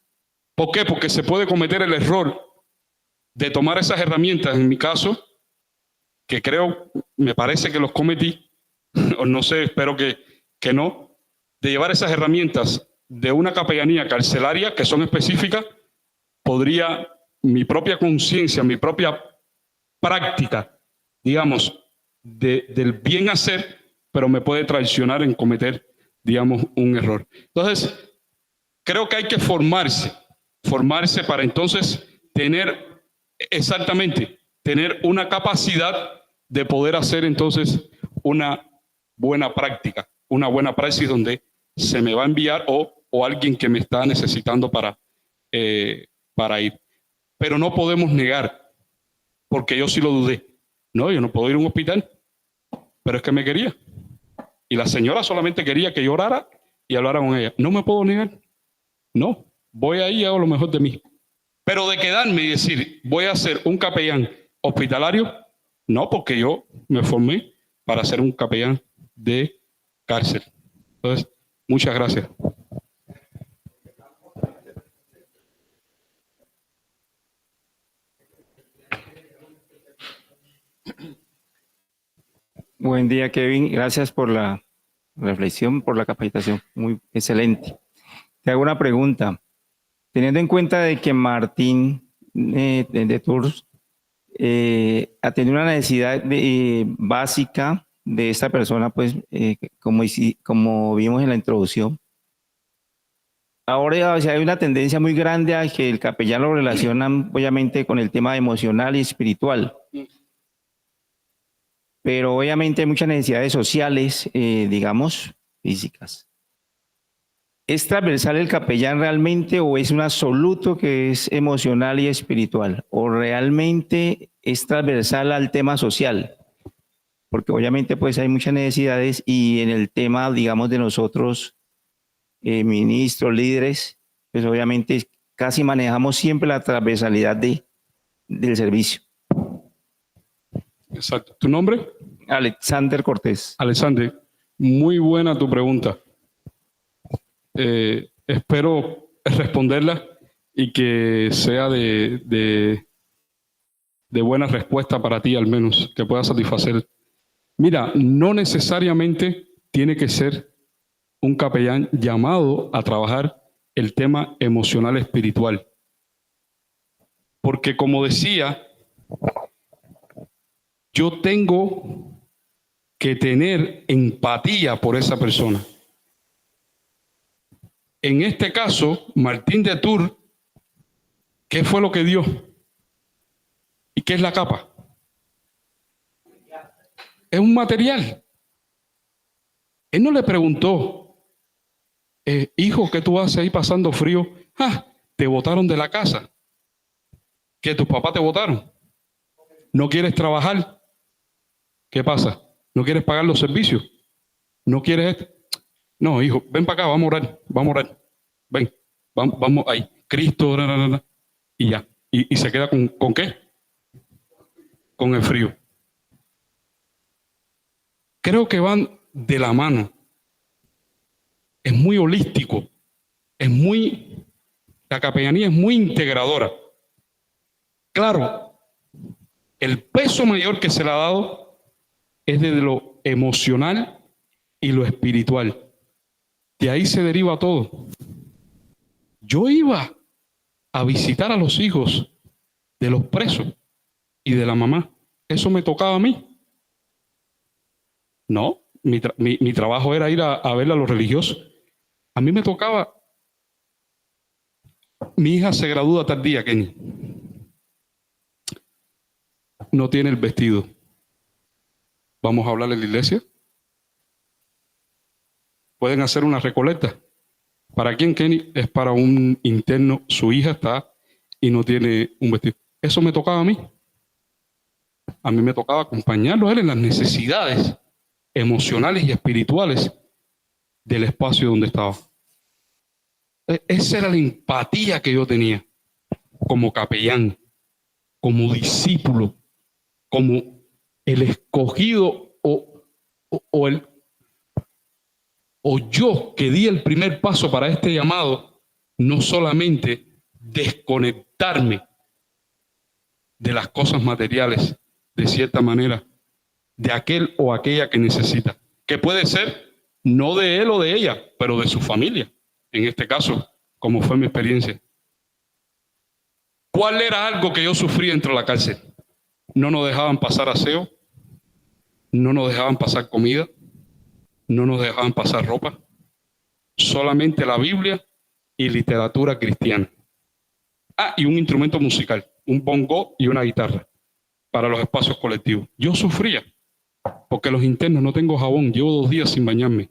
¿Por qué? Porque se puede cometer el error de tomar esas herramientas, en mi caso, que creo, me parece que los cometí, o no sé, espero que no, de llevar esas herramientas de una capellanía carcelaria que son específicas, podría mi propia conciencia, mi propia práctica, digamos, del bien hacer, pero me puede traicionar en cometer, digamos, un error. Entonces, creo que hay que formarse para entonces tener una capacidad de poder hacer entonces una buena práctica, una buena praxis donde se me va a enviar o alguien que me está necesitando para ir. Pero no podemos negar, porque yo sí lo dudé. No, yo no puedo ir a un hospital, pero es que me quería. Y la señora solamente quería que yo orara y hablara con ella. No me puedo negar. No, voy ahí y hago lo mejor de mí. Pero de quedarme y decir, voy a ser un capellán hospitalario, no, porque yo me formé para ser un capellán de cárcel. Entonces, muchas gracias. Buen día, Kevin. Gracias por la reflexión, por la capacitación. Muy excelente. Te hago una pregunta. Teniendo en cuenta de que Martín de Tours ha tenido una necesidad básica de esta persona, pues como vimos en la introducción, ahora hay una tendencia muy grande a que el capellán lo relacionan obviamente con el tema emocional y espiritual. Pero obviamente hay muchas necesidades sociales, digamos, físicas. ¿Es transversal el capellán realmente o es un absoluto que es emocional y espiritual? ¿O realmente es transversal al tema social? Porque obviamente pues hay muchas necesidades y en el tema, digamos, de nosotros, ministros, líderes, pues obviamente casi manejamos siempre la transversalidad del servicio. Exacto. ¿Tu nombre? Alexander Cortés. Alexander, muy buena tu pregunta. Espero responderla y que sea de buena respuesta para ti, al menos, que pueda satisfacer. Mira, no necesariamente tiene que ser un capellán llamado a trabajar el tema emocional espiritual. Porque como decía, yo tengo que tener empatía por esa persona. En este caso, Martín de Tours, ¿qué fue lo que dio? ¿Y qué es la capa? Es un material. Él no le preguntó, hijo, ¿qué tú haces ahí pasando frío? Ah, te botaron de la casa. ¿Que tus papás te botaron? ¿No quieres trabajar? ¿Qué pasa? ¿No quieres pagar los servicios? ¿No quieres esto? No, hijo, ven para acá, vamos a orar, vamos a orar. Ven, vamos ahí. Cristo, y ya. Y se queda ¿con qué? Con el frío. Creo que van de la mano. Es muy holístico. La capellanía es muy integradora. Claro, el peso mayor que se le ha dado es desde lo emocional y lo espiritual. De ahí se deriva todo. Yo iba a visitar a los hijos de los presos y de la mamá. ¿Eso me tocaba a mí? No, mi trabajo era ir a ver a los religiosos. A mí me tocaba. Mi hija se gradúa tal día, Kenny. No tiene el vestido. Vamos a hablar en la iglesia. Pueden hacer una recolecta. ¿Para quién, Kenny? Es para un interno. Su hija está y no tiene un vestido. Eso me tocaba a mí. A mí me tocaba acompañarlo a él en las necesidades emocionales y espirituales del espacio donde estaba. Esa era la empatía que yo tenía como capellán, como discípulo, como el escogido o yo que di el primer paso para este llamado, no solamente desconectarme de las cosas materiales, de cierta manera, de aquel o aquella que necesita, que puede ser no de él o de ella, pero de su familia, en este caso, como fue mi experiencia. ¿Cuál era algo que yo sufrí dentro de la cárcel? No nos dejaban pasar aseo, no nos dejaban pasar comida, no nos dejaban pasar ropa, solamente la Biblia y literatura cristiana. Ah, y un instrumento musical, un bongo y una guitarra para los espacios colectivos. Yo sufría porque los internos no tengo jabón, llevo 2 días sin bañarme.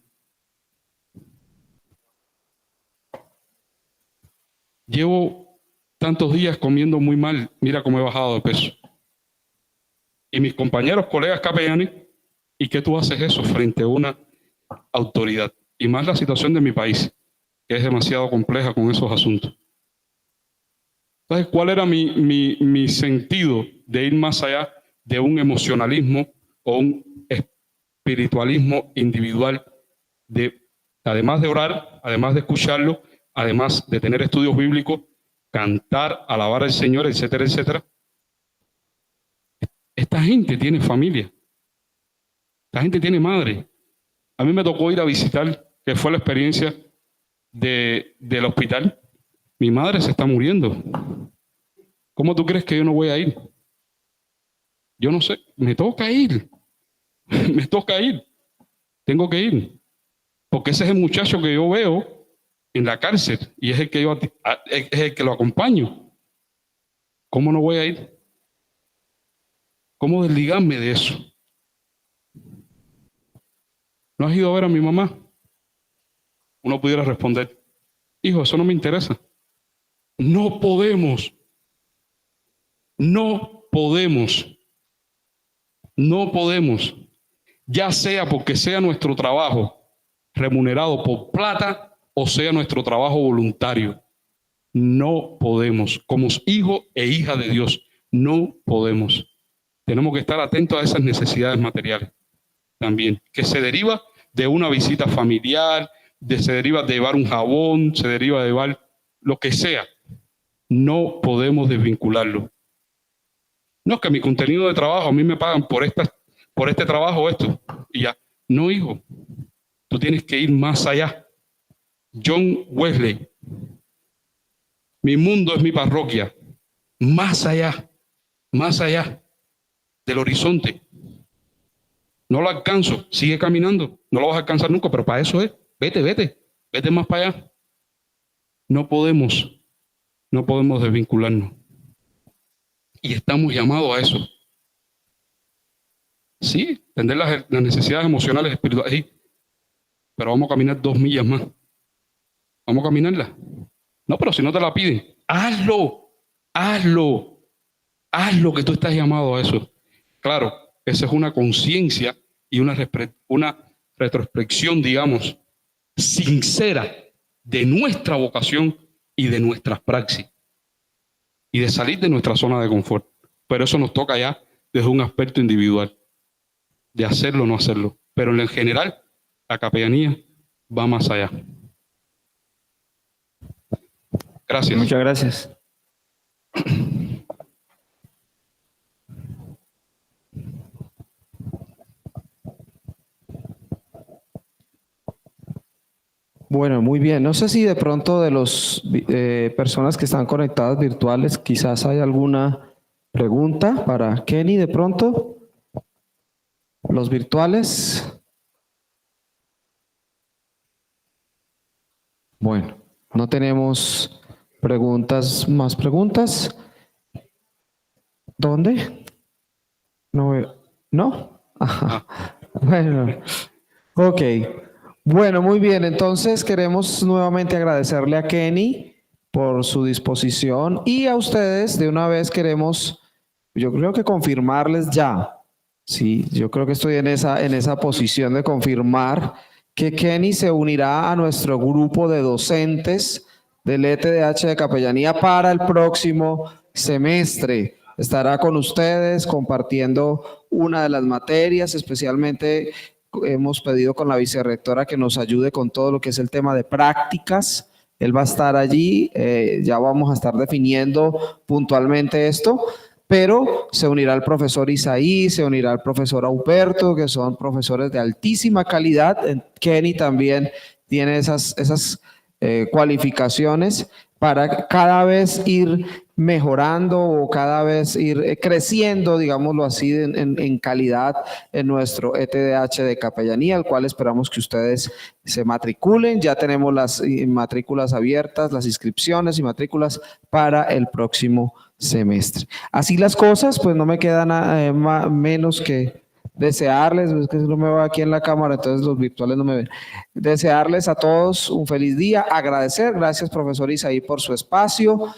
Llevo tantos días comiendo muy mal, mira cómo he bajado de peso. Y mis compañeros, colegas capellanes, ¿y qué tú haces eso frente a una autoridad? Y más la situación de mi país, que es demasiado compleja con esos asuntos. Entonces, ¿cuál era mi sentido de ir más allá de un emocionalismo o un espiritualismo individual? Además de orar, además de escucharlo, además de tener estudios bíblicos, cantar, alabar al Señor, etcétera, etcétera. Esta gente tiene familia. Esta gente tiene madre. A mí me tocó ir a visitar, que fue la experiencia del hospital. Mi madre se está muriendo. ¿Cómo tú crees que yo no voy a ir? Yo no sé, me toca ir. Me toca ir. Tengo que ir. Porque ese es el muchacho que yo veo en la cárcel y es el que es el que lo acompaño. ¿Cómo no voy a ir? ¿Cómo desligarme de eso? ¿No has ido a ver a mi mamá? Uno pudiera responder, hijo, eso no me interesa. No podemos. No podemos. No podemos. Ya sea porque sea nuestro trabajo remunerado por plata o sea nuestro trabajo voluntario. No podemos. Como hijo e hija de Dios, no podemos. Tenemos que estar atentos a esas necesidades materiales también, que se deriva de una visita familiar, se deriva de llevar un jabón, se deriva de llevar lo que sea. No podemos desvincularlo. No es que mi contenido de trabajo, a mí me pagan por este trabajo o esto, y ya. No, hijo, tú tienes que ir más allá. John Wesley, mi mundo es mi parroquia, más allá del horizonte. No lo alcanzo, sigue caminando, no lo vas a alcanzar nunca, pero para eso es, vete más para allá. no podemos desvincularnos. Y estamos llamados a eso. Sí, entender las necesidades emocionales y espirituales. Sí, pero vamos a caminar 2 millas más. Vamos a caminarla. No, pero si no te la piden, hazlo. Haz lo que tú estás llamado a eso. Claro, esa es una conciencia y una retrospección, digamos, sincera de nuestra vocación y de nuestras praxis. Y de salir de nuestra zona de confort. Pero eso nos toca ya desde un aspecto individual. De hacerlo o no hacerlo. Pero en general, la capellanía va más allá. Gracias. Muchas gracias. Bueno, muy bien. No sé si de pronto de las personas que están conectadas virtuales, quizás hay alguna pregunta para Kenny de pronto. Los virtuales. Bueno, no tenemos preguntas, más preguntas. ¿Dónde? No veo. ¿No? Ajá. Bueno, ok. Bueno, muy bien. Entonces queremos nuevamente agradecerle a Kenny por su disposición y a ustedes de una vez queremos, yo creo que confirmarles ya. Sí, yo creo que estoy en esa posición de confirmar que Kenny se unirá a nuestro grupo de docentes del ETDH de Capellanía para el próximo semestre. Estará con ustedes compartiendo una de las materias, especialmente hemos pedido con la vicerrectora que nos ayude con todo lo que es el tema de prácticas. Él va a estar allí, ya vamos a estar definiendo puntualmente esto, pero se unirá el profesor Isaí, se unirá el profesor Auberto, que son profesores de altísima calidad. Kenny también tiene esas cualificaciones para cada vez ir mejorando o cada vez ir creciendo, digámoslo así, en calidad en nuestro ETDH de Capellanía, el cual esperamos que ustedes se matriculen. Ya tenemos las matrículas abiertas, las inscripciones y matrículas para el próximo semestre. Así las cosas, pues no me queda nada menos que desearles, es que no me veo aquí en la cámara, entonces los virtuales no me ven. Desearles a todos un feliz día, agradecer, gracias profesor Isaí por su espacio,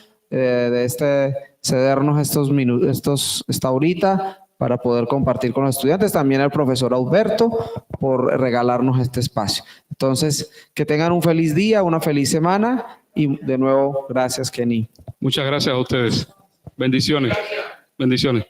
cedernos estos minutos, esta horita para poder compartir con los estudiantes, también al profesor Auberto por regalarnos este espacio. Entonces, que tengan un feliz día, una feliz semana y de nuevo, gracias Kenny. Muchas gracias a ustedes. Bendiciones. Bendiciones.